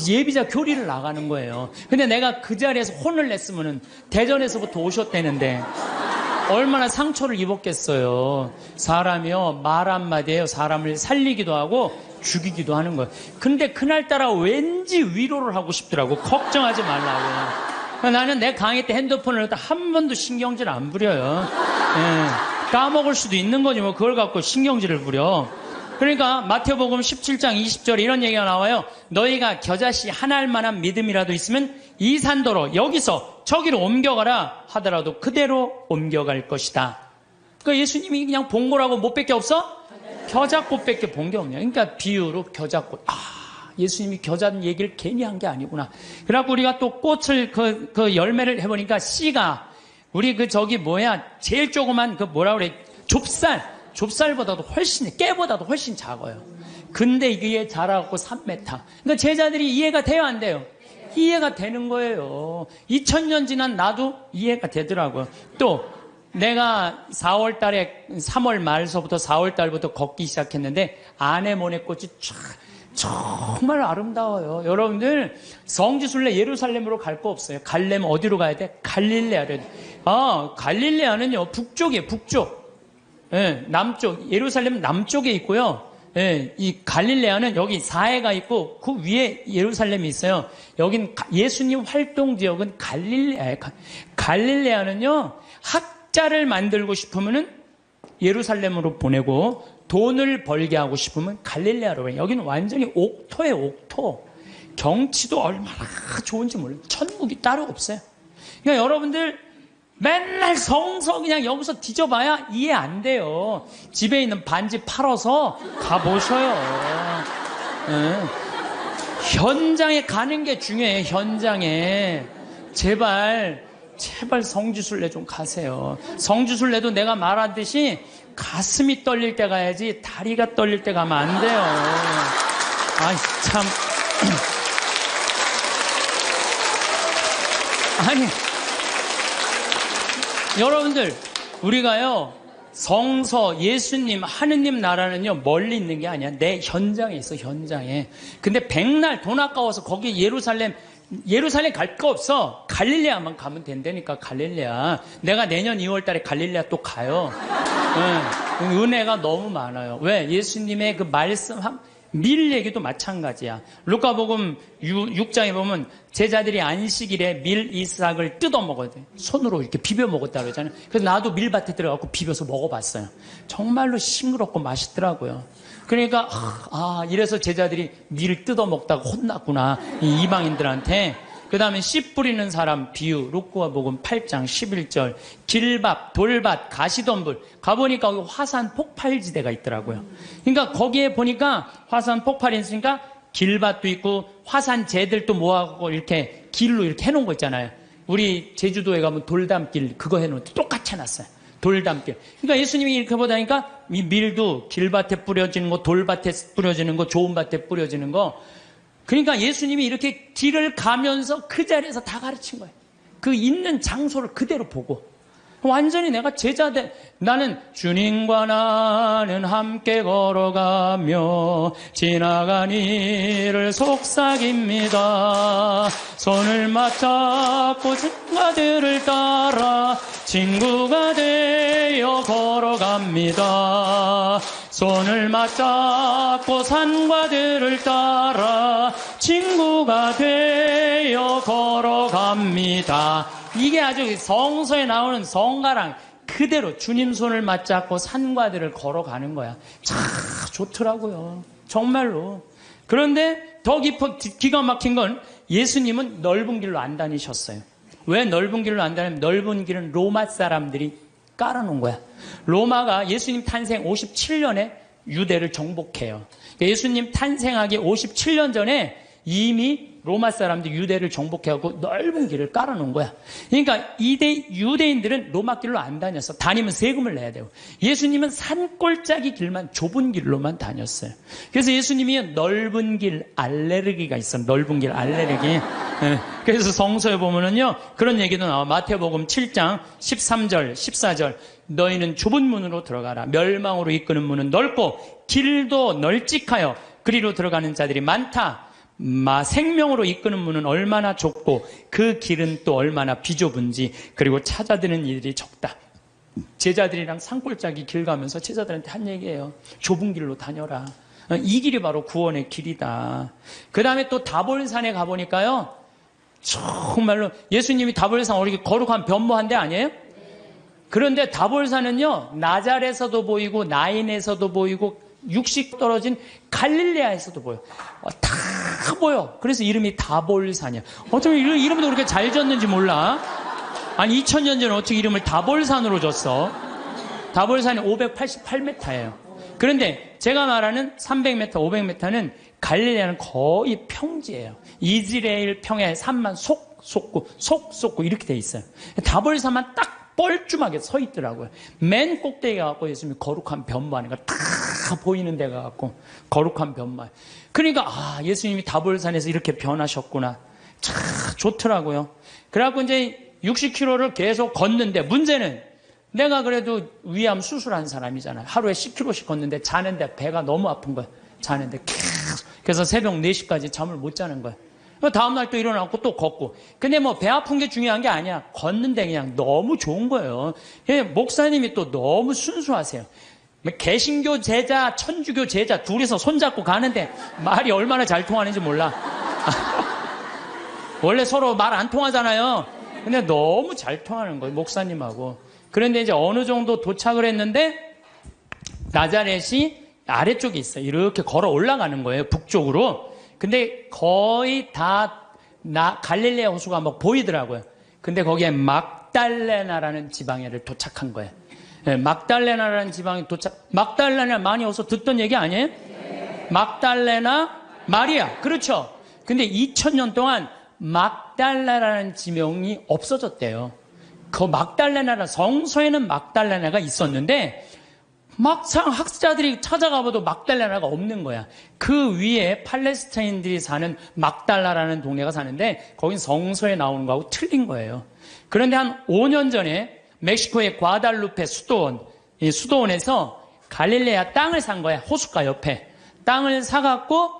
예비자 교리를 나가는 거예요. 근데 내가 그 자리에서 혼을 냈으면은 대전에서부터 오셨다는데 얼마나 상처를 입었겠어요. 사람이요, 말 한마디에요, 사람을 살리기도 하고 죽이기도 하는 거예요. 근데 그날따라 왠지 위로를 하고 싶더라고. 걱정하지 말라고. 나는 내 강의 때 핸드폰을 한 번도 신경질 안 부려요. 까먹을 수도 있는 거지 뭐 그걸 갖고 신경질을 부려. 그러니까 마태복음 17장 20절에 이런 얘기가 나와요. 너희가 겨자씨 하나 할 만한 믿음이라도 있으면 이 산도로 여기서 저기로 옮겨가라 하더라도 그대로 옮겨갈 것이다. 그러니까 예수님이 그냥 본 거라고 못밖에 없어? 겨자꽃밖에 본 게 없냐. 그러니까 비유로 겨자꽃. 예수님이 겨자 얘기를 괜히 한 게 아니구나. 그래갖고 우리가 또 꽃을 그 열매를 해보니까 씨가 우리 제일 조그만 뭐라 그래, 좁쌀보다도 훨씬, 깨보다도 훨씬 작아요. 근데 이게 자라갖고 3m. 그러니까 제자들이 이해가 돼요, 안 돼요? 이해가 되는 거예요. 2000년 지난 나도 이해가 되더라고요. 또 내가 4월 달에 3월 말서부터 4월 달부터 걷기 시작했는데 아네모네 꽃이 정말 아름다워요. 여러분들 성지순례 예루살렘으로 갈 거 없어요. 가려면 어디로 가야 돼? 갈릴레아로. 갈릴레아는요 북쪽이에요. 북쪽. 남쪽. 예루살렘은 남쪽에 있고요. 이 갈릴레아는 여기 사해가 있고 그 위에 예루살렘이 있어요. 여긴 예수님 활동 지역은 갈릴레아예요. 갈릴레아는요 학자를 만들고 싶으면은 예루살렘으로 보내고 돈을 벌게 하고 싶으면 갈릴레아로 가요. 여기는 완전히 옥토예요, 옥토. 경치도 얼마나 좋은지 몰라요. 천국이 따로 없어요. 그러니까 여러분들 맨날 성서 그냥 여기서 뒤져봐야 이해 안 돼요. 집에 있는 반지 팔아서 가보셔요. 현장에 가는 게 중요해요. 현장에. 제발 성지순례 좀 가세요. 성지순례도 내가 말하듯이 가슴이 떨릴 때 가야지 다리가 떨릴 때 가면 안 돼요. 아이 참. 아니 여러분들 우리가요 성서 예수님 하느님 나라는요 멀리 있는 게 아니야. 내 현장에 있어. 현장에. 근데 백날 돈 아까워서 거기 예루살렘 갈 거 없어. 갈릴레아만 가면 된다니까. 갈릴레아. 내가 내년 2월 달에 갈릴레아 또 가요. 은혜가 너무 많아요. 왜? 예수님의 그 말씀 밀 얘기도 마찬가지야. 루카복음 6장에 보면 제자들이 안식일에 밀 이삭을 뜯어 먹어야 돼. 손으로 이렇게 비벼 먹었다 그러잖아요. 그래서 나도 밀밭에 들어가고 비벼서 먹어봤어요. 정말로 싱그럽고 맛있더라고요. 그러니까 이래서 제자들이 밀을 뜯어 먹다가 혼났구나, 이 이방인들한테. 그 다음에 씨 뿌리는 사람 비유, 루카복음 8장 11절, 길밥, 돌밭, 가시덤불. 가보니까 거기 화산 폭발지대가 있더라고요. 그러니까 거기에 보니까 화산 폭발이 있으니까 길밭도 있고 화산재들도 모아갖고 이렇게 길로 이렇게 해놓은 거 있잖아요. 우리 제주도에 가면 돌담길 그거 해놓은 똑같이 해놨어요. 돌담길. 그러니까 예수님이 이렇게 보다니까 이 밀도 길밭에 뿌려지는 거, 돌밭에 뿌려지는 거, 좋은 밭에 뿌려지는 거. 그러니까 예수님이 이렇게 길을 가면서 그 자리에서 다 가르친 거예요. 그 있는 장소를 그대로 보고. 완전히 내가 제자들, 나는 주님과 나는 함께 걸어가며 지나간 이를 속삭입니다. 손을 맞잡고 친구들을 따라 친구가 되어 걸어갑니다. 손을 맞잡고 산과 들을 따라 친구가 되어 걸어갑니다. 이게 아주 성서에 나오는 성가랑 그대로 주님 손을 맞잡고 산과 들을 걸어가는 거야. 참 좋더라고요. 정말로. 그런데 더 기가 막힌 건 예수님은 넓은 길로 안 다니셨어요. 왜 넓은 길로 안 다니면 넓은 길은 로마 사람들이 깔아놓은 거야. 로마가 예수님 탄생 57년에 유대를 정복해요. 예수님 탄생하기 57년 전에 이미 로마 사람들이 유대를 정복해갖고 넓은 길을 깔아놓은 거야. 그러니까 유대인들은 로마 길로 안 다녔어. 다니면 세금을 내야 되고. 예수님은 산골짜기 길만, 좁은 길로만 다녔어요. 그래서 예수님이 넓은 길 알레르기가 있어. 넓은 길 알레르기. 그래서 성서에 보면은요, 그런 얘기도 나와. 마태복음 7장 13절, 14절. 너희는 좁은 문으로 들어가라. 멸망으로 이끄는 문은 넓고 길도 널찍하여 그리로 들어가는 자들이 많다. 생명으로 이끄는 문은 얼마나 좁고 그 길은 또 얼마나 비좁은지, 그리고 찾아드는 이들이 적다. 제자들이랑 산골짜기 길 가면서 제자들한테 한 얘기예요. 좁은 길로 다녀라. 이 길이 바로 구원의 길이다. 그 다음에 또 다볼산에 가보니까요, 정말로 예수님이 다볼산 어떻게 거룩한 변모한 데 아니에요? 그런데 다볼산은요, 나잘에서도 보이고 나인에서도 보이고 육식 떨어진 갈릴레아에서도 보여. 다 보여. 그래서 이름이 다볼산이야. 어쩌면 이름도 그렇게 잘 졌는지 몰라. 아니 2000년 전에 어떻게 이름을 다볼산으로 줬어? 다볼산이 588m예요. 그런데 제가 말하는 300m, 500m는 갈릴레아는 거의 평지예요. 이스라엘 평야의 산만 속 솟고 이렇게 돼 있어요. 다볼산만 딱 뻘쭘하게 서 있더라고요. 맨 꼭대기에 가고 예수님이 거룩한 변모하니까 다 보이는 데가 갖고 거룩한 변모. 그러니까 예수님이 다볼산에서 이렇게 변하셨구나. 참 좋더라고요. 그래갖고 이제 60km를 계속 걷는데, 문제는 내가 그래도 위암 수술한 사람이잖아요. 하루에 10km씩 걷는데 자는데 배가 너무 아픈 거야. 자는데 계속. 그래서 새벽 4시까지 잠을 못 자는 거야. 다음날 또 일어나고 또 걷고. 근데 뭐 배 아픈 게 중요한 게 아니야. 걷는데 그냥 너무 좋은 거예요. 목사님이 또 너무 순수하세요. 개신교 제자, 천주교 제자 둘이서 손잡고 가는데 말이 얼마나 잘 통하는지 몰라. 원래 서로 말 안 통하잖아요. 근데 너무 잘 통하는 거예요, 목사님하고. 그런데 이제 어느 정도 도착을 했는데 나자렛이 아래쪽에 있어요. 이렇게 걸어 올라가는 거예요, 북쪽으로. 근데 거의 다 갈릴레아 호수가 막 보이더라고요. 근데 거기에 막달레나라는 지방에를 도착한 거예요. 네, 막달레나라는 지방에 막달레나 많이 어서 듣던 얘기 아니에요? 네. 막달레나 마리아. 그렇죠. 근데 2000년 동안 막달레나라는 지명이 없어졌대요. 그 막달레나라, 성서에는 막달레나가 있었는데 막상 학자들이 찾아가봐도 막달레나가 없는 거야. 그 위에 팔레스타인들이 사는 막달라라는 동네가 사는데 거긴 성서에 나오는 거하고 틀린 거예요. 그런데 한 5년 전에 멕시코의 과달루페 수도원에서 갈릴레아 땅을 산 거야. 호숫가 옆에 땅을 사갖고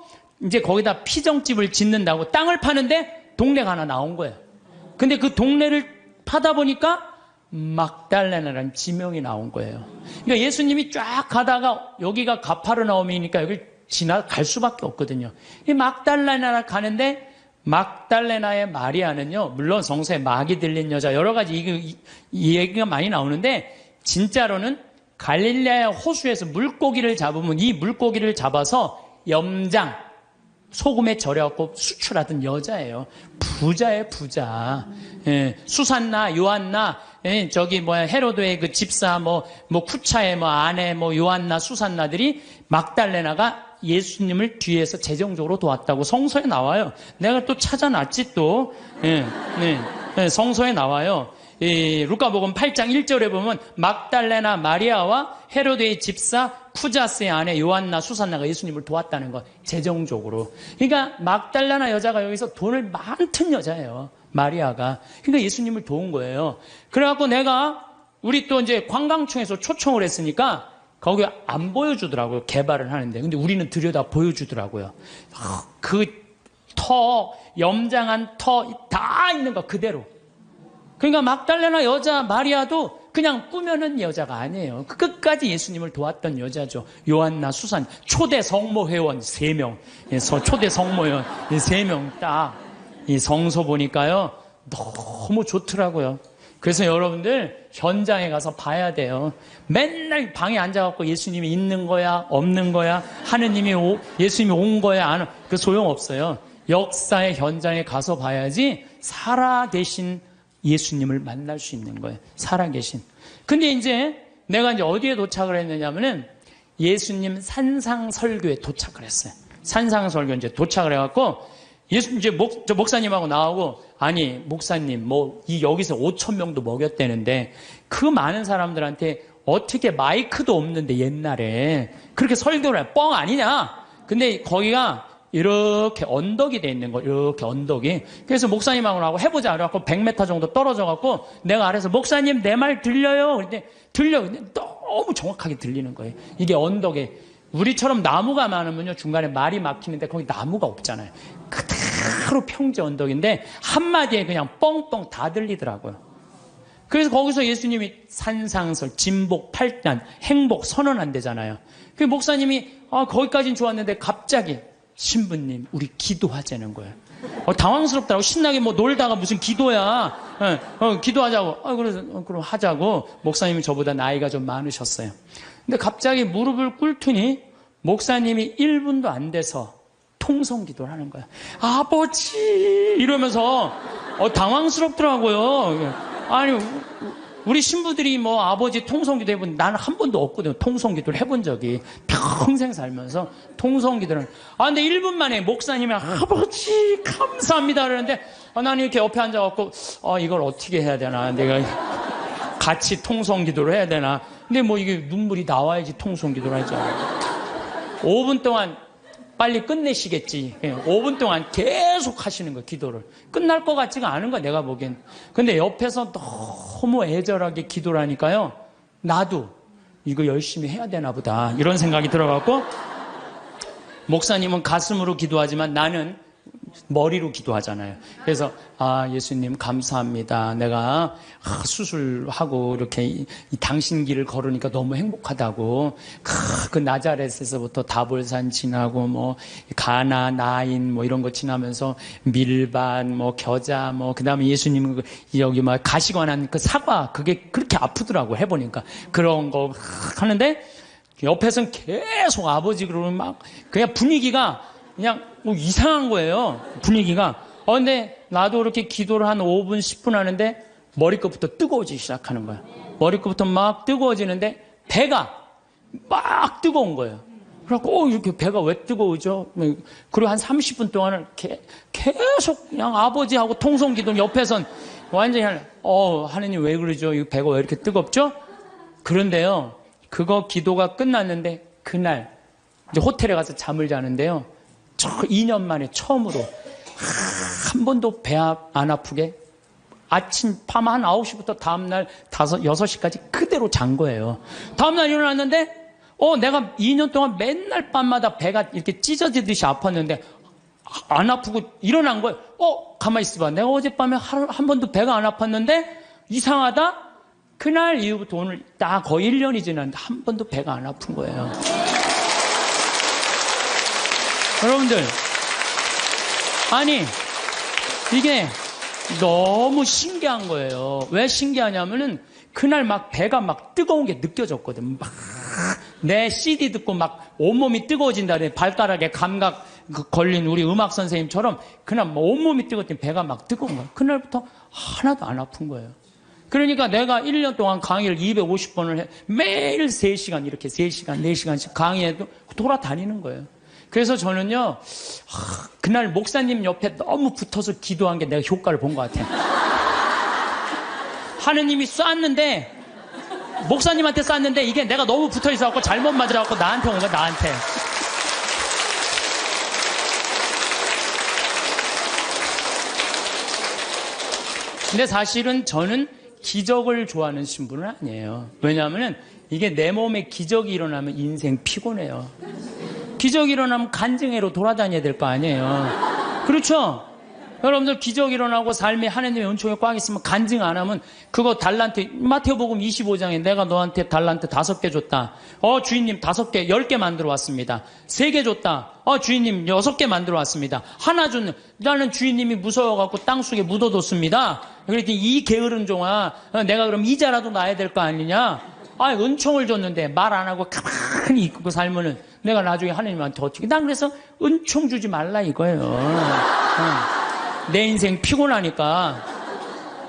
이제 거기다 피정집을 짓는다고 땅을 파는데 동네가 하나 나온 거예요. 근데 그 동네를 파다 보니까 막달레나라는 지명이 나온 거예요. 그러니까 예수님이 쫙 가다가 여기가 가파르나움이니까 여기 지나갈 수밖에 없거든요. 이 막달레나 가는데 막달레나의 마리아는요, 물론 성서에 막이 들린 여자, 여러 가지 이 얘기가 많이 나오는데, 진짜로는 갈릴레아 호수에서 물고기를 잡으면 이 물고기를 잡아서 염장, 소금에 절여갖고 수출하던 여자예요. 부자예요, 부자. 예, 수산나, 요한나, 예, 헤로드의 그 집사, 쿠차의 아내, 요한나, 수산나들이 막달레나가 예수님을 뒤에서 재정적으로 도왔다고 성서에 나와요. 내가 또 찾아놨지 또. 예, 예, 성서에 나와요. 루카복음 8장 1절에 보면 막달레나 마리아와 헤로드의 집사 쿠자스의 아내 요한나 수산나가 예수님을 도왔다는 거, 재정적으로. 그러니까 막달레나 여자가 여기서 돈을 많던 여자예요, 마리아가. 그러니까 예수님을 도운 거예요. 그래갖고 우리 또 이제 관광청에서 초청을 했으니까 거기 안 보여주더라고요, 개발을 하는데. 근데 우리는 들여다 보여주더라고요. 염장한 터 다 있는 거 그대로. 그러니까 막달레나 여자 마리아도 그냥 꾸며낸 여자가 아니에요. 끝까지 예수님을 도왔던 여자죠. 요한나, 수산, 초대 성모 회원 3명, 초대 성모 회원 3명 딱 이 성서 보니까요, 너무 좋더라고요. 그래서 여러분들 현장에 가서 봐야 돼요. 맨날 방에 앉아갖고 예수님이 있는 거야, 없는 거야, 예수님이 온 거야, 안 온, 그 소용없어요. 역사의 현장에 가서 봐야지 살아계신 예수님을 만날 수 있는 거예요. 살아계신. 근데 내가 어디에 도착을 했느냐면은 예수님 산상설교에 도착을 했어요. 산상설교 도착을 해갖고 목사님하고 나오고, 아니, 목사님, 여기서 5,000명도 먹였대는데 그 많은 사람들한테 어떻게 마이크도 없는데 옛날에 그렇게 설교를 해? 뻥 아니냐? 근데 거기가 이렇게 언덕이 돼 있는 거예요. 이렇게 언덕이. 그래서 목사님하고 해보자. 그래갖고 100m 정도 떨어져갖고 내가 아래서 목사님 내 말 들려요? 근데 너무 정확하게 들리는 거예요. 이게 언덕에. 우리처럼 나무가 많으면요, 중간에 말이 막히는데 거기 나무가 없잖아요. 그대로 평지 언덕인데 한마디에 그냥 뻥뻥 다 들리더라고요. 그래서 거기서 예수님이 산상설, 진복, 팔단, 행복 선언한대잖아요. 그 목사님이 거기까지는 좋았는데 갑자기 신부님, 우리 기도하자는 거예요. 당황스럽더라고. 신나게 놀다가 무슨 기도야. 기도하자고. 그래서 그럼 하자고. 목사님이 저보다 나이가 좀 많으셨어요. 근데 갑자기 무릎을 꿇더니 목사님이 1분도 안 돼서 통성 기도를 하는 거야. 아버지! 이러면서 당황스럽더라고요. 아니, 우리 신부들이 아버지 통성기도 해본, 나는 한 번도 없거든요. 통성기도를 해본 적이. 평생 살면서 통성기도를. 근데 1분 만에 목사님이 아버지 감사합니다 그러는데, 나는 이렇게 옆에 앉아갖고, 이걸 어떻게 해야 되나. 내가 같이 통성기도를 해야 되나. 근데 이게 눈물이 나와야지 통성기도를 하죠. 5분 동안 빨리 끝내시겠지. 5분 동안 계속 하시는 거예요, 기도를. 끝날 것 같지가 않은 거야, 내가 보기엔. 근데 옆에서 너무 애절하게 기도를 하니까요, 나도 이거 열심히 해야 되나 보다, 이런 생각이 들어갖고, 목사님은 가슴으로 기도하지만 나는 머리로 기도하잖아요. 그래서 예수님 감사합니다. 내가 수술하고 이렇게 이 당신 길을 걸으니까 너무 행복하다고. 그 나자렛에서부터 다볼산 지나고 가나, 나인 이런 거 지나면서 밀반, 겨자, 그다음에 예수님 여기 가시관한 그 사과, 그게 그렇게 아프더라고 해보니까. 그런 거 하는데 옆에서는 계속 아버지 그러면 그냥 분위기가 그냥 이상한 거예요, 분위기가. 근데 나도 그렇게 기도를 한 5분, 10분 하는데 머리끝부터 뜨거워지기 시작하는 거야. 머리끝부터 막 뜨거워지는데 배가 막 뜨거운 거예요. 그래갖고 이렇게 배가 왜 뜨거우죠? 그리고 한 30분 동안은 계속 그냥 아버지하고 통성기도 옆에선 완전히 하느님 왜 그러죠? 이 배가 왜 이렇게 뜨겁죠? 그런데요, 그거 기도가 끝났는데 그날 이제 호텔에 가서 잠을 자는데요, 2년 만에 처음으로 한 번도 배 안 아프게 아침 밤 한 9시부터 다음날 6시까지 그대로 잔 거예요. 다음날 일어났는데 내가 2년 동안 맨날 밤마다 배가 이렇게 찢어지듯이 아팠는데 안 아프고 일어난 거예요. 가만히 있어봐. 내가 어젯밤에 한 번도 배가 안 아팠는데 이상하다? 그날 이후부터 오늘 딱 거의 1년이 지났는데 한 번도 배가 안 아픈 거예요. 여러분들, 아니, 이게 너무 신기한 거예요. 왜 신기하냐면은 그날 막 배가 막 뜨거운 게 느껴졌거든. 막 내 CD 듣고 막 온몸이 뜨거워진다. 발가락에 감각 걸린 우리 음악 선생님처럼 그날 막 온몸이 뜨거웠더니 배가 막 뜨거운 거야. 그날부터 하나도 안 아픈 거예요. 그러니까 내가 1년 동안 강의를 250번을 해. 매일 3시간 이렇게 3시간, 4시간씩 강의해도 돌아다니는 거예요. 그래서 저는요, 그날 목사님 옆에 너무 붙어서 기도한 게 내가 효과를 본 것 같아요. 하느님이 쐈는데, 목사님한테 쐈는데 이게 내가 너무 붙어 있어갖고 잘못 맞아갖고 나한테 온 거야, 나한테. 근데 사실은 저는 기적을 좋아하는 신분은 아니에요. 왜냐하면 이게 내 몸에 기적이 일어나면 인생 피곤해요. 기적이 일어나면 간증회로 돌아다녀야 될 거 아니에요. 그렇죠? 여러분들 기적이 일어나고 삶에 하나님의 은총이 꽉 있으면 간증 안 하면 그거 달란트, 마태복음 25장에 내가 너한테 달란트 5개 줬다. 주인님 5개, 10개 만들어 왔습니다. 3개 줬다. 주인님 6개 만들어 왔습니다. 하나 줬네. 나는 주인님이 무서워갖고 땅속에 묻어뒀습니다. 그랬더니 이 게으른 종아, 내가 그럼 이자라도 놔야 될 거 아니냐? 은총을 줬는데 말 안 하고 가만히 있고 살면은 내가 나중에 하나님한테 어떻게. 난 그래서 은총 주지 말라 이거예요. 내 인생 피곤하니까.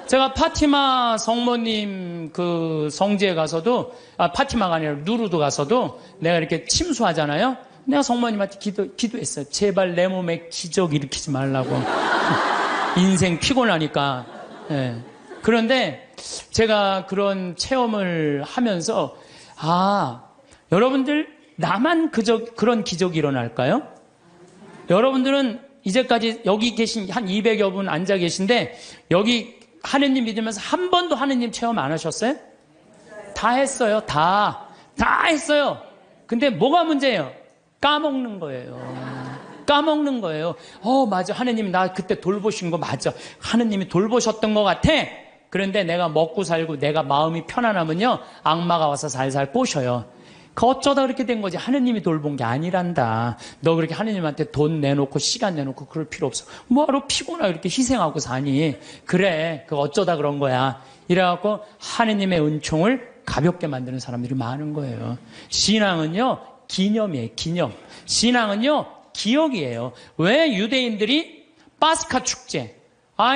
제가 파티마 성모님 그 성지에 가서도, 파티마가 아니라 누르도 가서도 내가 이렇게 침수하잖아요. 내가 성모님한테 기도했어요. 제발 내 몸에 기적 일으키지 말라고. 인생 피곤하니까. 네. 그런데 제가 그런 체험을 하면서, 여러분들 나만 그런 기적이 일어날까요? 여러분들은 이제까지 여기 계신 한 200여 분 앉아 계신데 여기 하느님 믿으면서 한 번도 하느님 체험 안 하셨어요? 다 했어요. 다 했어요. 근데 뭐가 문제예요? 까먹는 거예요. 까먹는 거예요. 맞아. 하느님 나 그때 돌보신 거 맞아. 하느님이 돌보셨던 것 같아. 그런데 내가 먹고 살고 내가 마음이 편안하면요, 악마가 와서 살살 꼬셔요. 어쩌다 그렇게 된 거지. 하느님이 돌본 게 아니란다. 너 그렇게 하느님한테 돈 내놓고 시간 내놓고 그럴 필요 없어. 뭐하러 피곤하게 이렇게 희생하고 사니. 그래, 어쩌다 그런 거야. 이래갖고 하느님의 은총을 가볍게 만드는 사람들이 많은 거예요. 신앙은요, 기념이에요. 기념. 신앙은요, 기억이에요. 왜 유대인들이 파스카 축제,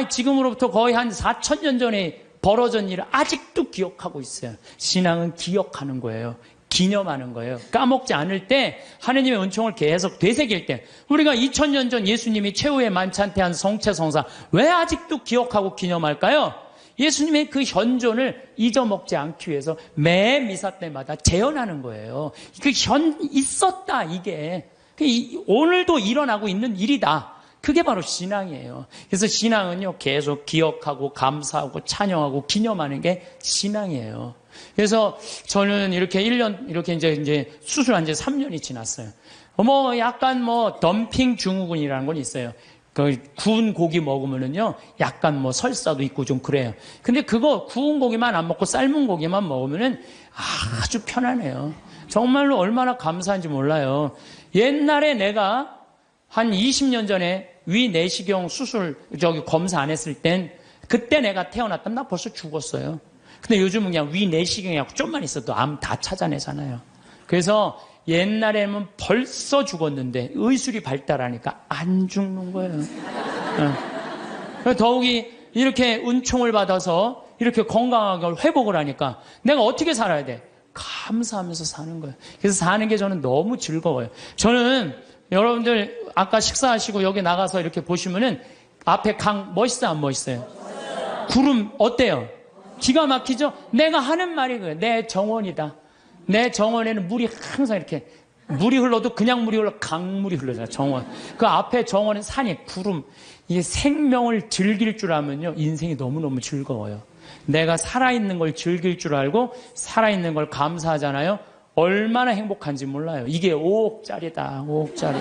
지금으로부터 거의 한 4,000년 전에 벌어진 일을 아직도 기억하고 있어요. 신앙은 기억하는 거예요. 기념하는 거예요. 까먹지 않을 때, 하느님의 은총을 계속 되새길 때, 우리가 2000년 전 예수님이 최후의 만찬때 한 성체성사, 왜 아직도 기억하고 기념할까요? 예수님의 그 현존을 잊어먹지 않기 위해서 매 미사 때마다 재현하는 거예요. 있었다, 이게. 오늘도 일어나고 있는 일이다. 그게 바로 신앙이에요. 그래서 신앙은요, 계속 기억하고 감사하고 찬양하고 기념하는 게 신앙이에요. 그래서 저는 이렇게 1년, 이렇게 이제 수술한 지 3년이 지났어요. 약간 덤핑 증후군이라는 건 있어요. 구운 고기 먹으면은요, 약간 설사도 있고 좀 그래요. 근데 그거 구운 고기만 안 먹고 삶은 고기만 먹으면은 아주 편안해요. 정말로 얼마나 감사한지 몰라요. 옛날에 내가 한 20년 전에 위 내시경 수술, 검사 안 했을 땐, 그때 내가 태어났다면 나 벌써 죽었어요. 근데 요즘은 그냥 위 내시경이라고 좀만 있어도 암 다 찾아내잖아요. 그래서 옛날에는 벌써 죽었는데 의술이 발달하니까 안 죽는 거예요. 더욱이 이렇게 은총을 받아서 이렇게 건강하게 회복을 하니까 내가 어떻게 살아야 돼? 감사하면서 사는 거예요. 그래서 사는 게 저는 너무 즐거워요. 저는 여러분들 아까 식사하시고 여기 나가서 이렇게 보시면은 앞에 강 멋있어요, 안 멋있어요? 구름 어때요? 기가 막히죠? 내가 하는 말이 그래요. 내 정원이다. 내 정원에는 물이 항상 이렇게, 물이 흘러도 그냥 물이 흘러, 강물이 흘러잖아요. 정원. 그 앞에 정원은 산이, 구름. 이게 생명을 즐길 줄 알면요, 인생이 너무너무 즐거워요. 내가 살아있는 걸 즐길 줄 알고 살아있는 걸 감사하잖아요. 얼마나 행복한지 몰라요. 이게 5억짜리다, 5억짜리.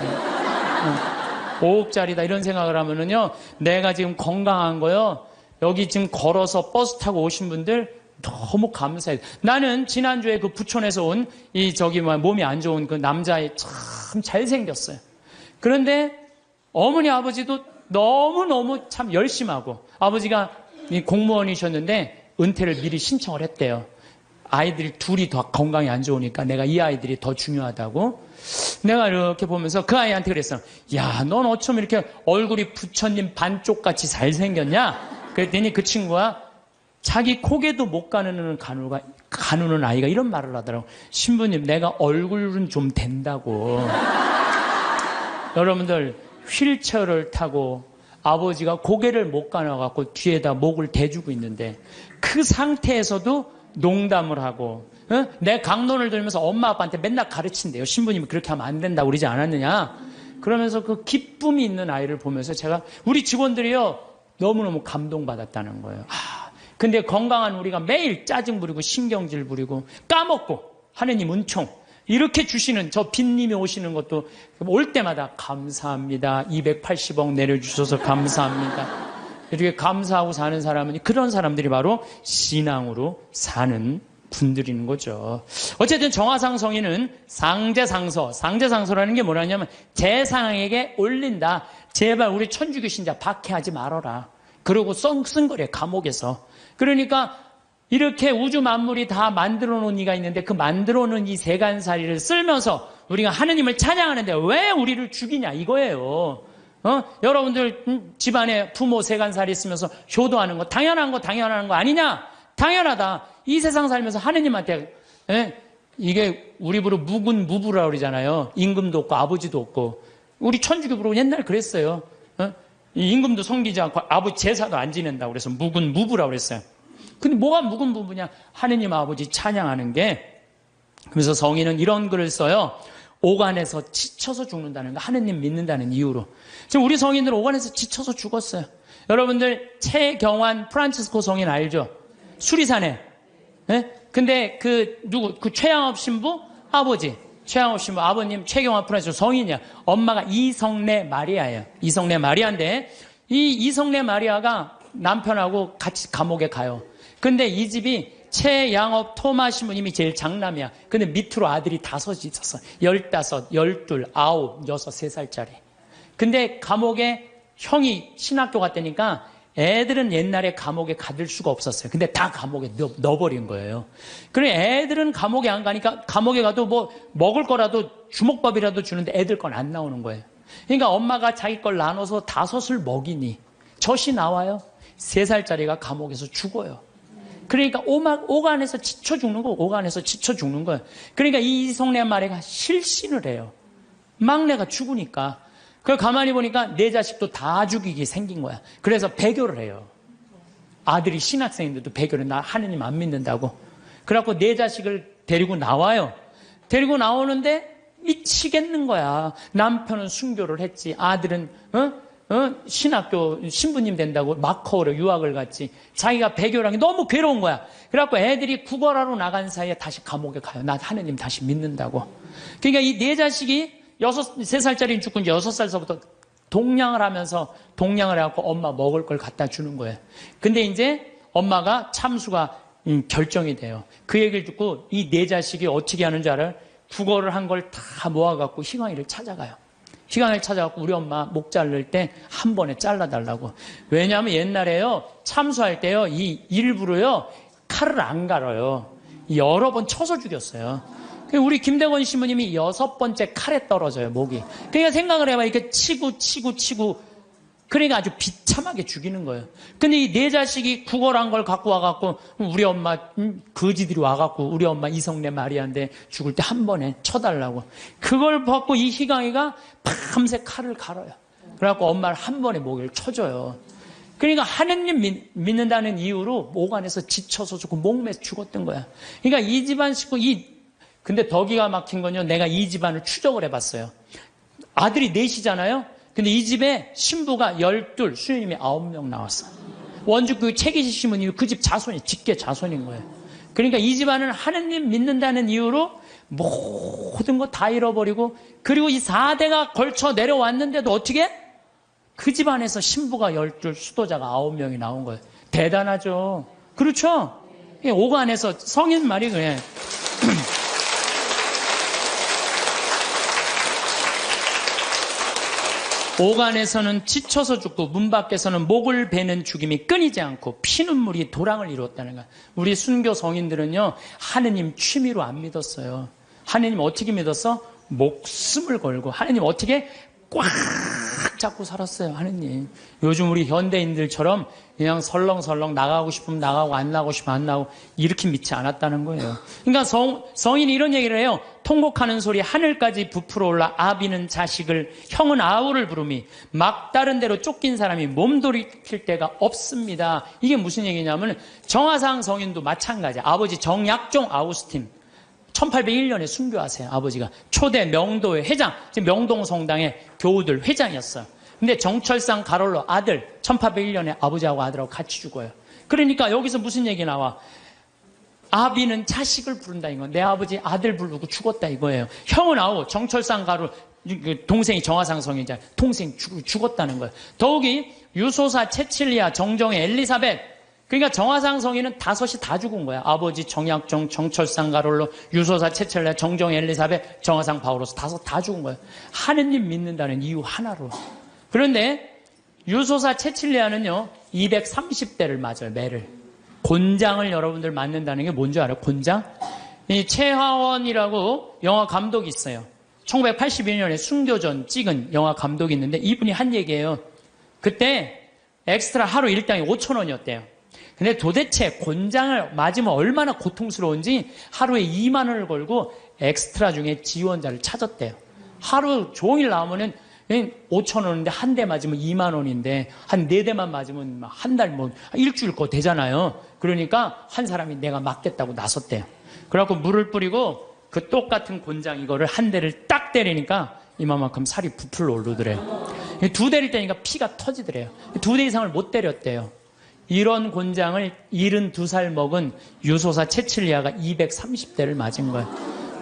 5억짜리다 이런 생각을 하면은요, 내가 지금 건강한 거요, 여기 지금 걸어서 버스 타고 오신 분들 너무 감사해요. 나는 지난주에 그 부촌에서 온 몸이 안 좋은 그 남자애 참 잘생겼어요. 그런데 어머니 아버지도 너무너무 참 열심하고 아버지가 공무원이셨는데 은퇴를 미리 신청을 했대요. 아이들이 둘이 더 건강이 안 좋으니까 내가 이 아이들이 더 중요하다고. 내가 이렇게 보면서 그 아이한테 그랬어. 야, 넌 어쩜 이렇게 얼굴이 부처님 반쪽같이 잘생겼냐? 그랬더니 그 친구가 자기 고개도 못 가누는 아이가 이런 말을 하더라고. 신부님, 내가 얼굴은 좀 된다고. 여러분들, 휠체어를 타고 아버지가 고개를 못 가눠갖고 뒤에다 목을 대주고 있는데 그 상태에서도 농담을 하고 내 강론을 들으면서 엄마 아빠한테 맨날 가르친대요. 신부님이 그렇게 하면 안 된다고 그러지 않았느냐. 그러면서 그 기쁨이 있는 아이를 보면서 제가 우리 직원들이요 너무너무 감동받았다는 거예요. 근데 건강한 우리가 매일 짜증 부리고 신경질 부리고 까먹고 하느님 은총 이렇게 주시는 저 빈님이 오시는 것도 올 때마다 감사합니다. 280억 내려주셔서 감사합니다. 이렇게 감사하고 사는 사람은 그런 사람들이 바로 신앙으로 사는 분들인 거죠. 어쨌든 정화상 성인은 상제상서라는 게 뭐라냐면 제상에게 올린다. 제발 우리 천주교 신자 박해하지 말아라. 그러고 쓴거래 감옥에서. 그러니까 이렇게 우주 만물이 다 만들어 놓은 이가 있는데 그 만들어 놓은 이 세간살이를 쓸면서 우리가 하느님을 찬양하는데 왜 우리를 죽이냐 이거예요. 여러분들 집안에 부모 세간살이 있으면서 효도하는 거 당연한 거 아니냐? 당연하다. 이 세상 살면서 하느님한테 이게 우리 부로 무군무부라고 그러잖아요. 임금도 없고 아버지도 없고. 우리 천주교부로 옛날 그랬어요. 이 임금도 섬기지 않고 아버지 제사도 안 지낸다고 그래서 무군무부라고 그랬어요. 근데 뭐가 무군무부냐? 하느님 아버지 찬양하는 게. 그래서 성인은 이런 글을 써요. 오간에서 지쳐서 죽는다는 거, 하느님 믿는다는 이유로. 지금 우리 성인들은 오간에서 지쳐서 죽었어요. 여러분들 최경환 프란치스코 성인 알죠? 수리산에. 근데 그 최양업 신부 아버지, 최양업 신부 아버님 최경환 프란치스코 성인이야. 엄마가 이성래 마리아예요. 이성래 마리아인데 이 이성래 마리아가 남편하고 같이 감옥에 가요. 근데 이 집이 최양업 토마 신부님이 제일 장남이야. 근데 밑으로 아들이 5이 있었어. 15, 12, 9, 6, 3살짜리. 근데 감옥에 형이 신학교 갔다니까 애들은 옛날에 감옥에 가둘 수가 없었어요. 근데 다 감옥에 넣어버린 거예요. 그래 애들은 감옥에 안 가니까 감옥에 가도 뭐 먹을 거라도 주먹밥이라도 주는데 애들 건 안 나오는 거예요. 그러니까 엄마가 자기 걸 나눠서 5을 먹이니 젖이 나와요. 3살짜리가 감옥에서 죽어요. 그러니까 오간에서 지쳐 죽는 거, 오간에서 지쳐 죽는 거예요. 그러니까 이 이성래 마리아가 실신을 해요. 막내가 죽으니까. 그걸 가만히 보니까 내 자식도 다 죽이게 생긴 거야. 그래서 배교를 해요. 아들이 신학생인데도 배교를 나 하느님 안 믿는다고. 그래갖고 내 자식을 데리고 나와요. 데리고 나오는데 미치겠는 거야. 남편은 순교를 했지. 아들은 신학교 신부님 된다고 마커로 유학을 갔지. 자기가 배교라는 게 너무 괴로운 거야. 그래갖고 애들이 구걸하러 나간 사이에 다시 감옥에 가요. 나 하느님 다시 믿는다고. 그러니까 이 네 자식이 3살짜리는 죽고 이제 6살서부터 동냥을 해갖고 엄마 먹을 걸 갖다 주는 거예요. 근데 이제 엄마가 참수가 결정이 돼요. 그 얘기를 듣고 이 네 자식이 어떻게 하는 줄 알아요? 구걸을 한 걸 다 모아갖고 희광이를 찾아가요. 희광이를 찾아갖고 우리 엄마 목 자를 때 한 번에 잘라달라고. 왜냐하면 옛날에요, 참수할 때요, 이 일부러요, 칼을 안 갈아요. 여러 번 쳐서 죽였어요. 우리 김대건 신부님이 6번째 칼에 떨어져요, 목이. 그러니까 생각을 해봐. 이렇게 치고. 그러니까 아주 비참하게 죽이는 거예요. 근데 이 네 자식이 구걸한 걸 갖고 와갖고, 우리 엄마, 거지들이 와갖고, 우리 엄마 이성래 마리아인데 죽을 때 한 번에 쳐달라고. 그걸 받고 이 희강이가 밤새 칼을 갈아요. 그래갖고 엄마를 한 번에 목을 쳐줘요. 그러니까 하느님 믿는다는 이유로 오간에서 지쳐서 죽고 목매서 죽었던 거야. 그러니까 이 집안 식구, 근데 더 기가 막힌 건요, 내가 이 집안을 추적을 해봤어요. 아들이 4이잖아요? 근데 이 집에 신부가 12, 수녀님이 9명 나왔어. 원주교 최기시 신부님이 그 집 자손이, 직계 자손인 거예요. 그러니까 이 집안은 하느님 믿는다는 이유로 모든 거 다 잃어버리고, 그리고 이 4대가 걸쳐 내려왔는데도 어떻게? 그 집안에서 신부가 12, 수도자가 9명이 나온 거예요. 대단하죠? 그렇죠? 오간에서 성인 말이 그래. 오간에서는 지쳐서 죽고 문 밖에서는 목을 베는 죽임이 끊이지 않고 피눈물이 도랑을 이루었다는 거야. 우리 순교 성인들은요, 하느님 취미로 안 믿었어요. 하느님 어떻게 믿었어? 목숨을 걸고. 하느님 어떻게 꽉 잡고 살았어요, 하느님. 요즘 우리 현대인들처럼 그냥 설렁설렁 나가고 싶으면 나가고 안 나가고 싶으면 안 나가고 이렇게 믿지 않았다는 거예요. 그러니까 성인이 이런 얘기를 해요. 통곡하는 소리 하늘까지 부풀어 올라 아비는 자식을, 형은 아우를 부르미 막다른 데로 쫓긴 사람이 몸돌이킬 데가 없습니다. 이게 무슨 얘기냐면 정화상 성인도 마찬가지야. 아버지 정약종 아우스틴 1801년에 순교하세요. 아버지가 초대 명도의 회장, 지금 명동 성당의 교우들 회장이었어요. 근데 정철상 가롤로 아들 1801년에 아버지하고 아들하고 같이 죽어요. 그러니까 여기서 무슨 얘기 나와? 아비는 자식을 부른다 이거. 내 아버지 아들 부르고 죽었다 이거예요. 형은 아우 정철상 가롤 동생이 정화상 성인자 동생 죽었다는 거예요. 더욱이 유소사 체칠리아 정정의 엘리사벳, 그러니까 정화상 성인은 다섯이 다 죽은 거야. 아버지 정약종, 정철상 가롤로, 유소사 체첼레, 정정 엘리사벳, 정화상 바오로스 다섯 다 죽은 거야. 하느님 믿는다는 이유 하나로. 그런데 유소사 체칠리아는요 230대를 맞아요. 매를. 곤장을 여러분들 맞는다는 게 뭔지 알아요? 곤장? 이 최하원이라고 영화 감독이 있어요. 1982년에 순교전 찍은 영화 감독이 있는데 이분이 한 얘기예요. 그때 엑스트라 하루 일당이 5,000원이었대요. 근데 도대체 곤장을 맞으면 얼마나 고통스러운지 하루에 2만 원을 걸고 엑스트라 중에 지원자를 찾았대요. 하루 종일 나오면은 5천 원인데 한 대 맞으면 2만 원인데 한 4대만 맞으면 한 달 뭐 일주일 거 되잖아요. 그러니까 한 사람이 내가 맞겠다고 나섰대요. 그래갖고 물을 뿌리고 그 똑같은 곤장 이거를 한 대를 딱 때리니까 이만큼 살이 부풀러 오르더래요. 2대를 때리니까 피가 터지더래요. 2대 이상을 못 때렸대요. 이런 곤장을 72살 먹은 유소사 체칠리아가 230대를 맞은 거예요.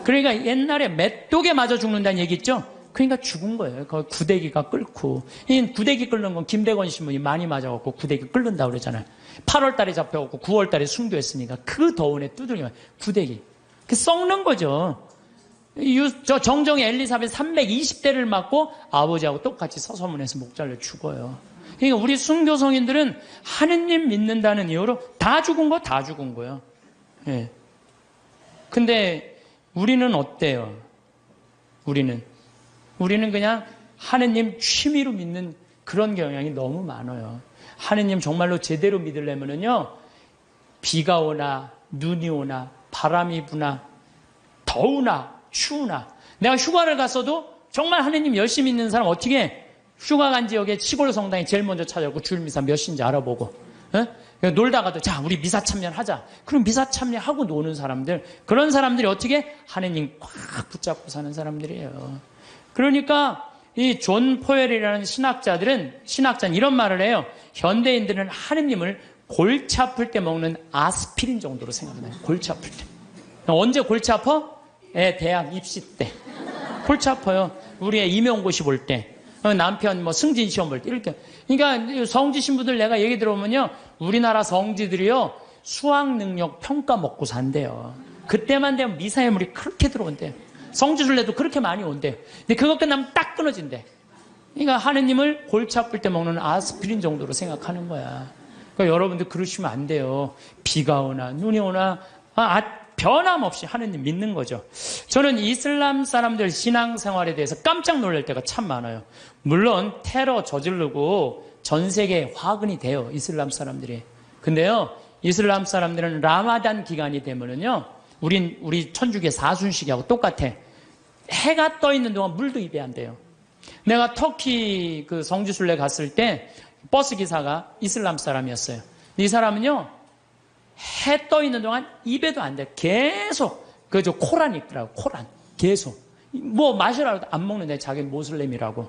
그러니까 옛날에 메뚜기에 맞아 죽는다는 얘기 있죠? 그러니까 죽은 거예요. 그 구데기가 끓고. 이 구데기 끓는 건 김대건 신부님 많이 맞아갖고 구데기 끓는다고 그러잖아요. 8월 달에 잡혀갖고 9월 달에 순교했으니까 그 더운에 두들기면 구데기. 그 썩는 거죠. 저 정정의 엘리사벳 320대를 맞고 아버지하고 똑같이 서서문에서 목 잘려 죽어요. 그러니까 우리 순교 성인들은 하느님 믿는다는 이유로 다 죽은 거예요. 예. 근데 우리는 어때요? 우리는 그냥 하느님 취미로 믿는 그런 경향이 너무 많아요. 하느님 정말로 제대로 믿으려면요, 비가 오나 눈이 오나 바람이 부나 더우나 추우나, 내가 휴가를 갔어도 정말 하느님 열심히 믿는 사람 어떻게 해? 휴가 간 지역에 시골 성당에 제일 먼저 찾아오고 주일 미사 몇 시인지 알아보고, 놀다가도 자 우리 미사 참여하자. 그럼 미사 참여하고 노는 사람들, 그런 사람들이 어떻게 하느님 꽉 붙잡고 사는 사람들이에요. 그러니까 이 존 포웰이라는 신학자는 이런 말을 해요. 현대인들은 하느님을 골치 아플 때 먹는 아스피린 정도로 생각해요. 골치 아플 때. 언제 골치 아파? 대학 입시 때 골치 아파요. 우리의 임용고시 볼 때, 남편 뭐 승진 시험 볼 때 이렇게. 그러니까 성지 신부들 내가 얘기 들어보면요, 우리나라 성지들이요 수학 능력 평가 먹고 산대요. 그때만 되면 미사예물이 그렇게 들어온대요. 성지순례도 그렇게 많이 온대요. 근데 그거 끝나면 딱 끊어진대. 그러니까 하느님을 골치 아플 때 먹는 아스피린 정도로 생각하는 거야. 그러니까 여러분들 그러시면 안 돼요. 비가 오나 눈이 오나 변함없이 하느님 믿는 거죠. 저는 이슬람 사람들 신앙생활에 대해서 깜짝 놀랄 때가 참 많아요. 물론 테러 저지르고 전 세계에 화근이 돼요, 이슬람 사람들이. 근데요, 이슬람 사람들은 라마단 기간이 되면은요, 우리 천주교 사순식하고 똑같아. 해가 떠 있는 동안 물도 입에 안 돼요. 내가 터키 그 성지순례 갔을 때 버스 기사가 이슬람 사람이었어요. 이 사람은요, 해 떠 있는 동안 입에도 안 돼. 계속 저 코란 읽더라고. 코란 계속 뭐 마시라도 안 먹는데 자기는 모슬렘이라고.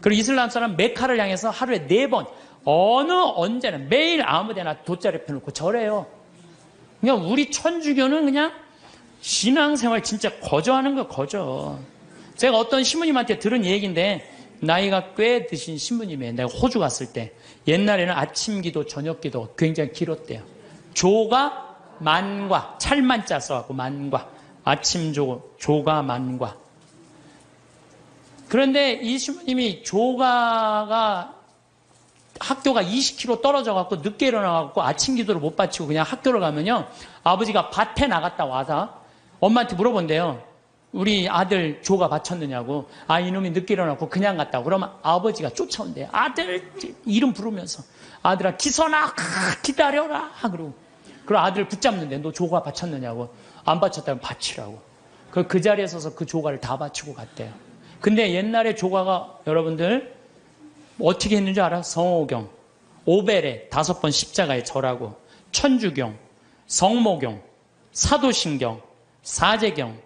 그리고 이슬람 사람 메카를 향해서 하루에 4번 언제나 매일 아무데나 돗자리 펴놓고 절해요. 그러니까 우리 천주교는 그냥 신앙생활 진짜 거저하는 거 거저. 제가 어떤 신부님한테 들은 얘기인데, 나이가 꽤 드신 신부님이에요. 내가 호주 갔을 때 옛날에는 아침 기도 저녁 기도 굉장히 길었대요. 조가 만과, 찰만자 써갖고 만과, 아침 조가 만과. 그런데 이 신부님이 조가가 학교가 20km 떨어져 갖고 늦게 일어나 갖고 아침 기도를 못 바치고 그냥 학교를 가면요. 아버지가 밭에 나갔다 와서 엄마한테 물어본대요. 우리 아들 조가 바쳤느냐고. 아, 이놈이 늦게 일어나고 그냥 갔다고. 그러면 아버지가 쫓아온대요. 아들 이름 부르면서. 아들아, 기선아, 기다려라. 그러고 아들을 붙잡는데 너 조가 바쳤느냐고. 안 바쳤다면 바치라고. 그 자리에 서서 그 조가를 다 바치고 갔대요. 근데 옛날에 조가가 여러분들 어떻게 했는지 알아? 성호경, 오벨에 5번 십자가에 절하고, 천주경, 성모경, 사도신경, 사제경,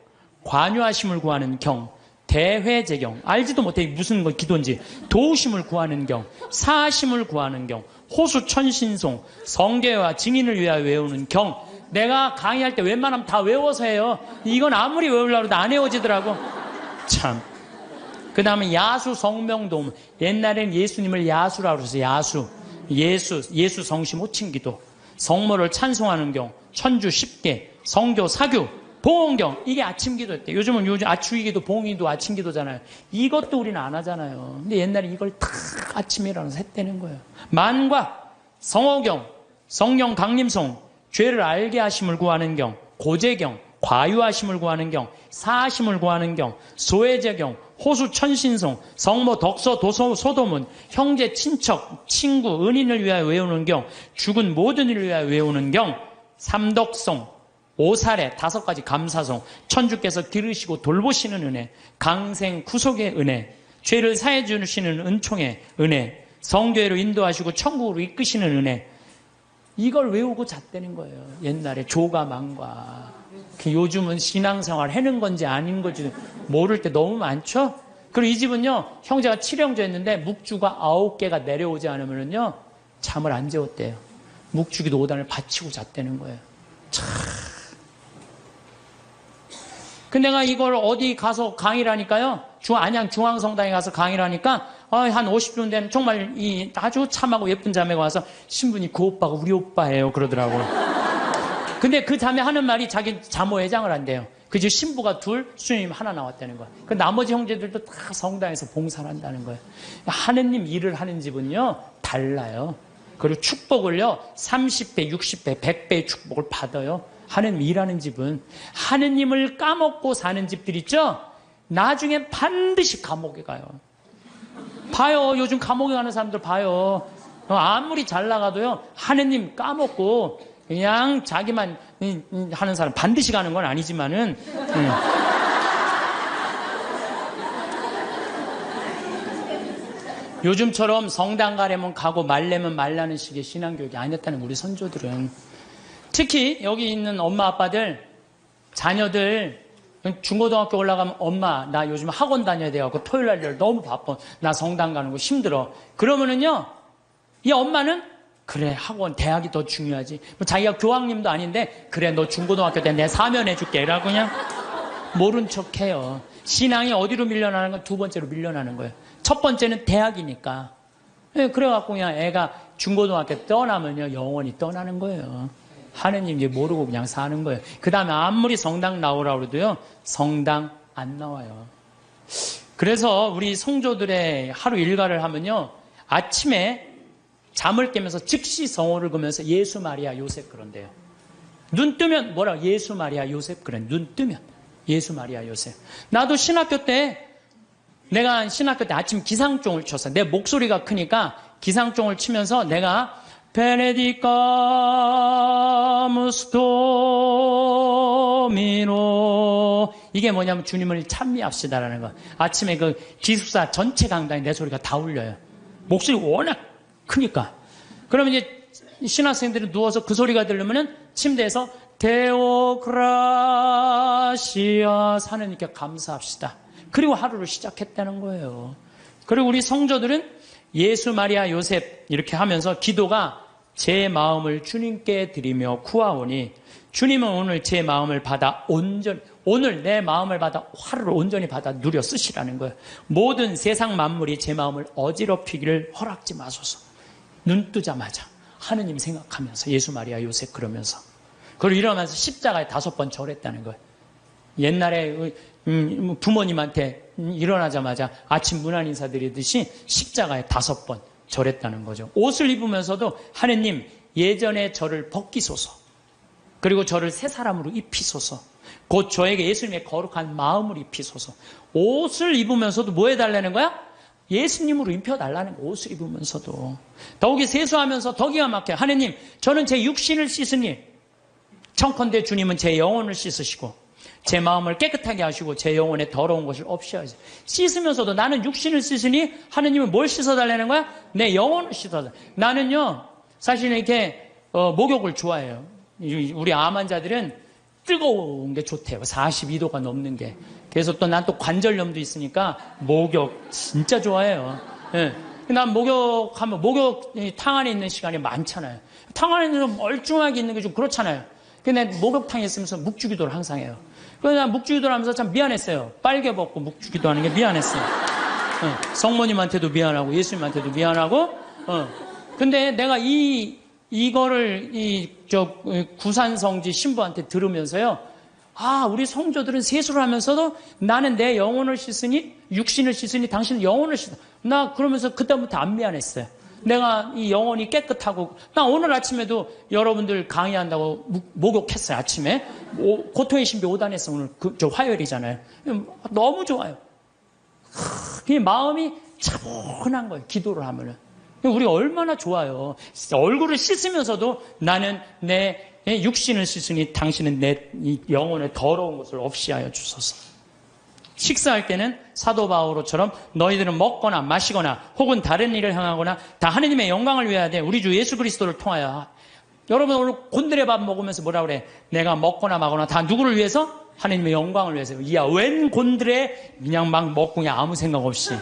관유하심을 구하는 경, 대회제경, 알지도 못해 무슨 거 기도인지, 도우심을 구하는 경, 사심을 구하는 경, 호수천신송, 성계와 증인을 위하여 외우는 경. 내가 강의할 때 웬만하면 다 외워서 해요. 이건 아무리 외우려고 해도 안 외워지더라고. 참. 그 다음에 야수 성명도움. 옛날엔 예수님을 야수라고 해서 야수. 예수 성심 호칭기도. 성모를 찬송하는 경. 천주 10개. 성교 사규. 봉헌경. 이게 아침 기도였대. 요즘 주기도 봉헌기도 아침 기도잖아요. 이것도 우리는 안 하잖아요. 근데 옛날에 이걸 다 아침에 일어나서 했다는 거예요. 만과 성호경. 성령 강림송. 죄를 알게 하심을 구하는 경. 고제경. 과유하심을 구하는 경. 사하심을 구하는 경. 소외제경. 호수천신송, 성모 덕서 도서 소도문, 형제 친척 친구 은인을 위하여 외우는 경, 죽은 모든 이를 위하여 외우는 경, 삼덕송, 오사례 5가지 감사송, 천주께서 기르시고 돌보시는 은혜, 강생 구속의 은혜, 죄를 사해 주시는 은총의 은혜, 성교회로 인도하시고 천국으로 이끄시는 은혜. 이걸 외우고 잤다는 거예요. 옛날에 조가망과. 요즘은 신앙생활 해는 건지 아닌 건지 모를 때 너무 많죠? 그리고 이 집은요, 형제가 7형제였는데 묵주가 9개가 내려오지 않으면요, 잠을 안 재웠대요. 묵주기도 5단을 바치고 잤다는 거예요. 참. 근데 내가 이걸 어디 가서 강의를 하니까요, 안양 중앙성당에 가서 강의를 하니까, 한 50분 된 정말 아주 참하고 예쁜 자매가 와서 신부님 그 오빠가 우리 오빠예요. 그러더라고요. 근데 그 자매 하는 말이 자기 자모회장을 한대요. 그 집 신부가 2, 수녀님 하나 나왔다는 거야. 그 나머지 형제들도 다 성당에서 봉사를 한다는 거예요. 하느님 일을 하는 집은요, 달라요. 그리고 축복을요, 30배, 60배, 100배의 축복을 받아요. 하느님 일하는 집은. 하느님을 까먹고 사는 집들 있죠? 나중에 반드시 감옥에 가요. 봐요. 요즘 감옥에 가는 사람들 봐요. 아무리 잘 나가도요, 하느님 까먹고 그냥 자기만 하는 사람 반드시 가는 건 아니지만은 요즘처럼 성당 가려면 가고 말려면 말라는 식의 신앙교육이 아니었다는 우리 선조들은. 특히 여기 있는 엄마 아빠들 자녀들 중고등학교 올라가면 엄마 나 요즘 학원 다녀야 돼갖고 토요일날 너무 바빠. 나 성당 가는 거 힘들어. 그러면은요, 이 엄마는 그래, 학원, 대학이 더 중요하지. 자기가 교황님도 아닌데, 그래, 너 중고등학교 때 내 사면해줄게. 라고 그냥 모른 척 해요. 신앙이 어디로 밀려나는 건 2번째로 밀려나는 거예요. 첫 번째는 대학이니까. 그래갖고 그냥 애가 중고등학교 떠나면요, 영원히 떠나는 거예요. 하느님 이제 모르고 그냥 사는 거예요. 그 다음에 아무리 성당 나오라고 해도요, 성당 안 나와요. 그래서 우리 성조들의 하루 일과를 하면요, 아침에 잠을 깨면서 즉시 성호를 그면서 예수 마리아 요셉 그런대요. 눈 뜨면 뭐라 예수 마리아 요셉 그래. 눈 뜨면 예수 마리아 요셉. 나도 신학교 때 내가 신학교 때 아침 기상종을 쳤어. 내 목소리가 크니까 기상종을 치면서 내가 베네디카무스 도미노 이게 뭐냐면 주님을 찬미합시다라는 거. 아침에 그 기숙사 전체 강당에 내 소리가 다 울려요. 목소리 워낙 크니까. 그러면 이제 신학생들이 누워서 그 소리가 들리면은 침대에서 데오그라시아 하느님께 감사합시다. 그리고 하루를 시작했다는 거예요. 그리고 우리 성조들은 예수 마리아 요셉 이렇게 하면서 기도가 제 마음을 주님께 드리며 구하오니 주님은 오늘 제 마음을 받아 오늘 내 마음을 받아 하루를 온전히 받아 누려 쓰시라는 거예요. 모든 세상 만물이 제 마음을 어지럽히기를 허락지 마소서. 눈 뜨자마자 하느님 생각하면서 예수 마리아 요셉 그러면서 그리고 이러면서 십자가에 5번 절했다는 거예요. 옛날에 부모님한테 일어나자마자 아침 문안 인사드리듯이 십자가에 5번 절했다는 거죠. 옷을 입으면서도 하느님 예전에 저를 벗기소서. 그리고 저를 새 사람으로 입히소서. 곧 저에게 예수님의 거룩한 마음을 입히소서. 옷을 입으면서도 뭐 해달라는 거야? 예수님으로 입혀달라는 거. 옷을 입으면서도. 더욱이 세수하면서 더 기가 막혀요. 하느님 저는 제 육신을 씻으니 청컨대 주님은 제 영혼을 씻으시고 제 마음을 깨끗하게 하시고 제 영혼에 더러운 것을 없이 하시고. 씻으면서도 나는 육신을 씻으니 하느님은 뭘 씻어달라는 거야? 내 영혼을 씻어달라. 나는요 사실 이렇게 목욕을 좋아해요. 우리 암 환자들은 뜨거운 게 좋대요. 42도가 넘는 게. 그래서 또 난 또 관절염도 있으니까 목욕 진짜 좋아해요. 예. 난 목욕하면 목욕탕 안에 있는 시간이 많잖아요. 탕 안에 좀 멀쩡하게 있는 게 좀 그렇잖아요. 근데 목욕탕에 있으면서 묵주기도를 항상 해요. 그래서 난 묵주기도를 하면서 참 미안했어요. 빨개 벗고 묵주기도 하는 게 미안했어요. 성모님한테도 미안하고 예수님한테도 미안하고. 근데 내가 이거를 구산성지 신부한테 들으면서요. 아, 우리 성도들은 세수를 하면서도 나는 내 영혼을 씻으니 육신을 씻으니 당신은 영혼을 씻어. 나 그러면서 그다음부터 안 미안했어요. 내가 이 영혼이 깨끗하고. 나 오늘 아침에도 여러분들 강의한다고 목욕했어요. 아침에 고통의 신비 5단에서 오늘 화요일이잖아요. 너무 좋아요. 그냥 마음이 차분한 거예요. 기도를 하면은. 우리 얼마나 좋아요. 얼굴을 씻으면서도 나는 내 육신을 씻으니 당신은 내 영혼의 더러운 것을 없이 하여 주소서. 식사할 때는 사도 바오로처럼 너희들은 먹거나 마시거나 혹은 다른 일을 행하거나 다 하느님의 영광을 위하여 돼. 우리 주 예수 그리스도를 통하여. 여러분 오늘 곤드레 밥 먹으면서 뭐라 그래? 내가 먹거나 마거나 다 누구를 위해서? 하느님의 영광을 위해서. 이야 웬 곤드레 그냥 막 먹고 그냥 아무 생각 없이.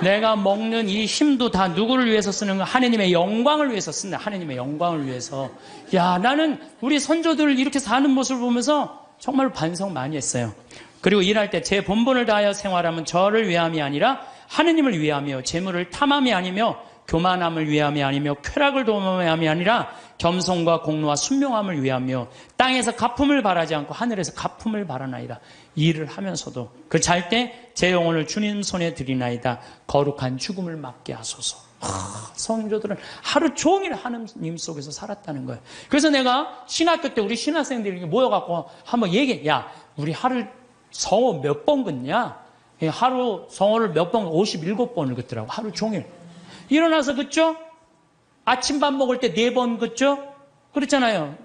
내가 먹는 이 힘도 다 누구를 위해서 쓰는 거? 하느님의 영광을 위해서 쓴다. 하느님의 영광을 위해서. 야, 나는 우리 선조들 이렇게 사는 모습을 보면서 정말 반성 많이 했어요. 그리고 일할 때 제 본분을 다하여 생활하면 저를 위함이 아니라 하느님을 위하며 재물을 탐함이 아니며 교만함을 위함이 아니며 쾌락을 도모함이 아니라 겸손과 공로와 순명함을 위하며 땅에서 갚음을 바라지 않고 하늘에서 갚음을 바라나이다. 일을 하면서도 그 잘 때 제 영혼을 주님 손에 드리나이다. 거룩한 죽음을 맞게 하소서. 성도들은 하루 종일 하느님 속에서 살았다는 거예요. 그래서 내가 신학교 때 우리 신학생들이 모여갖고 한번 얘기해. 야, 우리 하루 성호 몇 번 긋냐? 하루 성호를 몇 번, 57번을 긋더라고. 하루 종일. 일어나서 긋죠? 아침밥 먹을 때 4번 긋죠? 그렇잖아요.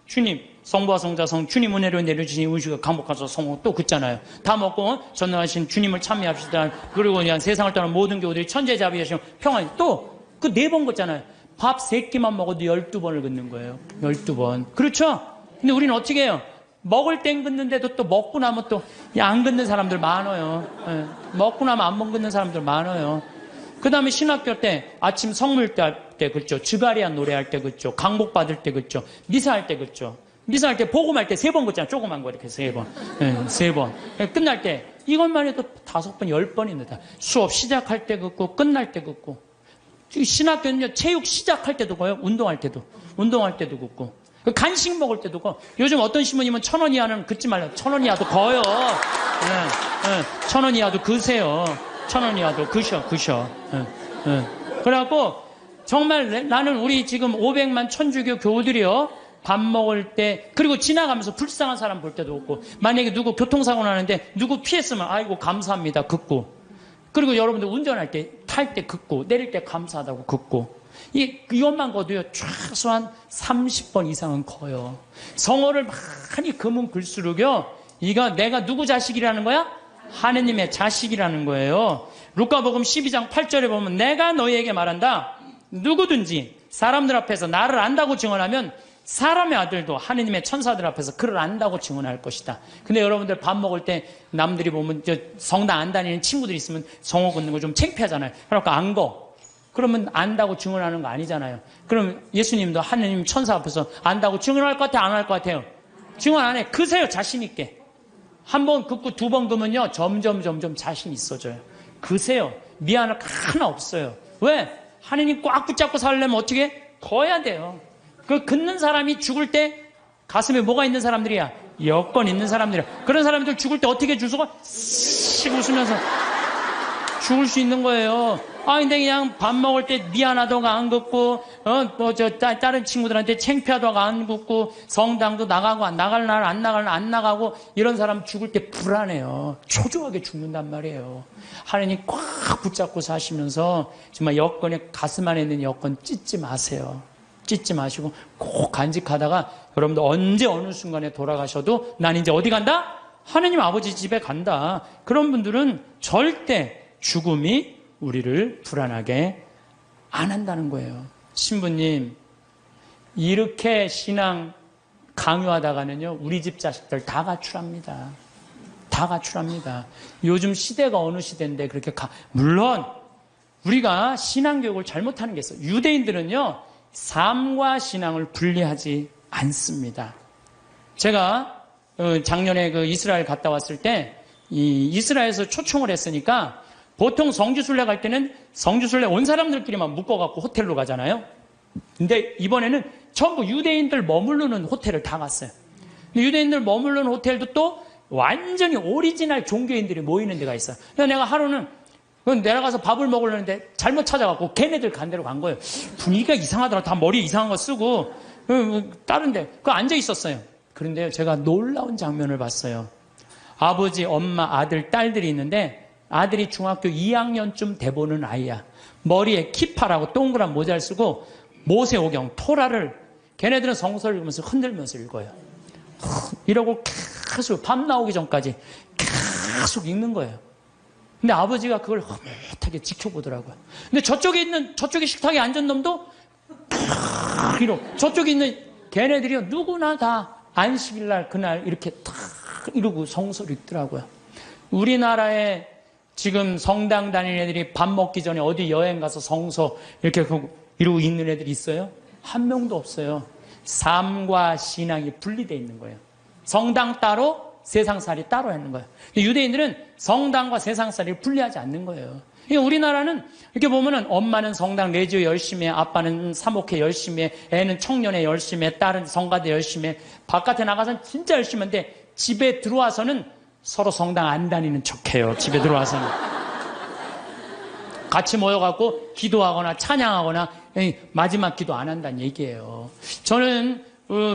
주님, 성부와 성자 성 주님 은혜로 내려주신 의식을 강복하셔서 성호 또 긋잖아요. 다 먹고 전능하신 주님을 찬미합시다. 그리고 그냥 세상을 떠난 모든 교우들이 천재자비하시면 평안히 또 그 4번 긋잖아요. 밥 3끼만 먹어도 12번을 긋는 거예요. 12번. 그렇죠? 근데 우리는 어떻게 해요? 먹을 땐 긋는데도 또 먹고 나면 또 안 긋는 사람들 많아요. 먹고 나면 안 긋는 사람들 많아요. 그 다음에 신학교 때 아침 성물 때 긋죠. 주가리안 노래할 때 긋죠. 강복 받을 때 긋죠. 미사할 때 긋죠. 미사할 때 복음할 때 3번 긋잖아요. 조그만 거 이렇게 3번. 3번. 끝날 때 이것만 해도 5번, 10번입니다. 수업 시작할 때 긋고 끝날 때 긋고. 신학교는요. 체육 시작할 때도 거요. 운동할 때도 긋고. 간식 먹을 때도 거. 요즘 어떤 신부님은 1,000원 이하는 긋지 말라. 1,000원 이하도 거요. 1,000원 이하도 그세요. 1,000원 이하도 그셔. 그래갖고 정말 나는 우리 지금 500만 천주교 교우들이요. 밥 먹을 때 그리고 지나가면서 불쌍한 사람 볼 때도 없고 만약에 누구 교통사고 나는데 누구 피했으면 아이고 감사합니다 긋고 그리고 여러분들 운전할 때 탈 때 긋고 내릴 때 감사하다고 긋고 이것만 거도요 최소한 30번 이상은 커요. 성어를 많이 금은 글수록요 이거 내가 누구 자식이라는 거야? 하느님의 자식이라는 거예요. 루카복음 12장 8절에 보면 내가 너희에게 말한다. 누구든지 사람들 앞에서 나를 안다고 증언하면 사람의 아들도 하느님의 천사들 앞에서 그를 안다고 증언할 것이다. 근데 여러분들 밥 먹을 때 남들이 보면 성당 안 다니는 친구들이 있으면 성호 긋는 거 좀 창피하잖아요. 그러니까 안 거. 그러면 안다고 증언하는 거 아니잖아요. 그럼 예수님도 하느님 천사 앞에서 안다고 증언할 것 같아요? 안 할 것 같아요? 증언 안 해. 그세요 자신 있게. 한 번 긋고 2번 긋으면요 점점 자신 있어져요. 그세요. 미안할 거 하나 없어요. 왜? 하느님 꽉 붙잡고 살려면 어떻게? 거야 돼요. 그 긋는 사람이 죽을 때 가슴에 뭐가 있는 사람들이야? 여건 있는 사람들이야. 그런 사람들 죽을 때 어떻게 주소가 씩 웃으면서 죽을 수 있는 거예요. 아, 근데 그냥 밥 먹을 때 미안하다가 안 긋고, 다른 친구들한테 창피하다가 안 긋고, 성당도 나가고, 나갈 날 안 나가고, 이런 사람 죽을 때 불안해요. 초조하게 죽는단 말이에요. 하나님 꽉 붙잡고 사시면서, 정말 여건에, 가슴 안에 있는 여건 찢지 마세요. 찢지 마시고, 꼭 간직하다가, 여러분들 언제 어느 순간에 돌아가셔도, 난 이제 어디 간다? 하나님 아버지 집에 간다. 그런 분들은 절대 죽음이 우리를 불안하게 안 한다는 거예요. 신부님, 이렇게 신앙 강요하다가는요, 우리 집 자식들 다 가출합니다. 다 가출합니다. 요즘 시대가 어느 시대인데 그렇게 물론 우리가 신앙교육을 잘못하는 게 있어요. 유대인들은요, 삶과 신앙을 분리하지 않습니다. 제가 작년에 이스라엘 갔다 왔을 때 이스라엘에서 초청을 했으니까 보통 성지순례 갈 때는 성지순례 온 사람들끼리만 묶어갖고 호텔로 가잖아요. 근데 이번에는 전부 유대인들 머무르는 호텔을 다 갔어요. 근데 유대인들 머무르는 호텔도 또 완전히 오리지널 종교인들이 모이는 데가 있어요. 그래서 내가 하루는 내려가서 밥을 먹으려는데 잘못 찾아갖고 걔네들 간 데로 간 거예요. 분위기가 이상하더라. 다 머리 이상한 거 쓰고 다른 데 앉아 있었어요. 그런데 제가 놀라운 장면을 봤어요. 아버지, 엄마, 아들, 딸들이 있는데 아들이 중학교 2학년쯤 돼보는 아이야. 머리에 키파라고 동그란 모자를 쓰고 모세오경, 토라를 걔네들은 성서를 읽으면서 흔들면서 읽어요. 이러고 계속 밤 나오기 전까지 계속 읽는 거예요. 근데 아버지가 그걸 흐뭇하게 지켜보더라고요. 근데 저쪽에 식탁에 앉은 놈도 이러고 저쪽에 있는 걔네들이요, 누구나 다 안식일날 그날 이렇게 탁 이러고 성서를 읽더라고요. 우리나라에 지금 성당 다니는 애들이 밥 먹기 전에 어디 여행 가서 성서 이렇게 이러고 읽는 애들이 있어요? 한 명도 없어요. 삶과 신앙이 분리되어 있는 거예요. 성당 따로, 세상살이 따로 하는 거예요. 유대인들은 성당과 세상살이를 분리하지 않는 거예요. 그러니까 우리나라는 이렇게 보면은 엄마는 성당 레지오 열심히 해, 아빠는 사목회 열심히 해, 애는 청년회 열심히 해, 딸은 성가대 열심히 해. 바깥에 나가서는 진짜 열심히 하는데 집에 들어와서는 서로 성당 안 다니는 척해요. 집에 들어와서는. 같이 모여갖고 기도하거나 찬양하거나 마지막 기도 안 한다는 얘기예요. 저는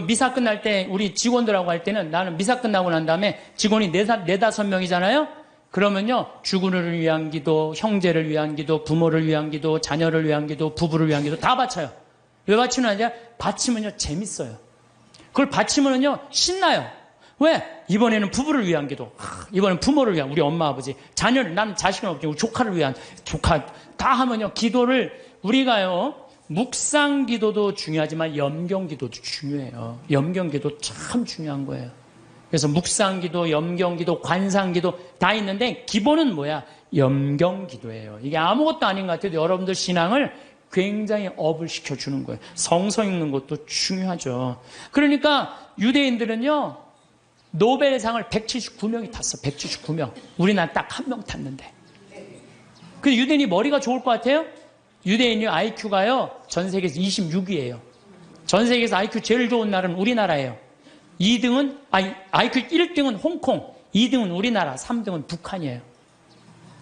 미사 끝날 때 우리 직원들하고 할 때는 나는 미사 끝나고 난 다음에 직원이 4-5명이잖아요. 그러면요, 주군을 위한 기도, 형제를 위한 기도, 부모를 위한 기도, 자녀를 위한 기도, 부부를 위한 기도 다 바쳐요. 왜 바치는 아니라 바치면요 재밌어요. 그걸 바치면요 신나요. 왜? 이번에는 부부를 위한 기도, 이번엔 부모를 위한 우리 엄마 아버지, 자녀를, 나는 자식은 없지만 우리 조카를 위한 조카 다 하면요 기도를 우리가요 묵상 기도도 중요하지만 염경 기도도 중요해요. 염경 기도 참 중요한 거예요. 그래서 묵상 기도, 염경 기도, 관상 기도 다 있는데 기본은 뭐야? 염경 기도예요. 이게 아무것도 아닌 것 같아도 여러분들 신앙을 굉장히 업을 시켜주는 거예요. 성서 읽는 것도 중요하죠. 그러니까 유대인들은요 노벨상을 179명이 탔어. 179명. 우리나라 딱 한 명 탔는데. 그 유대인이 머리가 좋을 것 같아요? 유대인이 IQ가요 전 세계에서 26위예요. 전 세계에서 IQ 제일 좋은 나라는 우리나라예요. 2등은 IQ 1등은 홍콩, 2등은 우리나라, 3등은 북한이에요.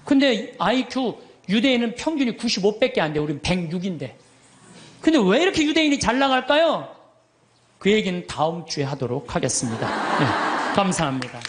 근데 IQ 유대인은 평균이 95밖에 안 돼. 우리는 106인데. 근데 왜 이렇게 유대인이 잘 나갈까요? 그 얘기는 다음 주에 하도록 하겠습니다. 네, 감사합니다.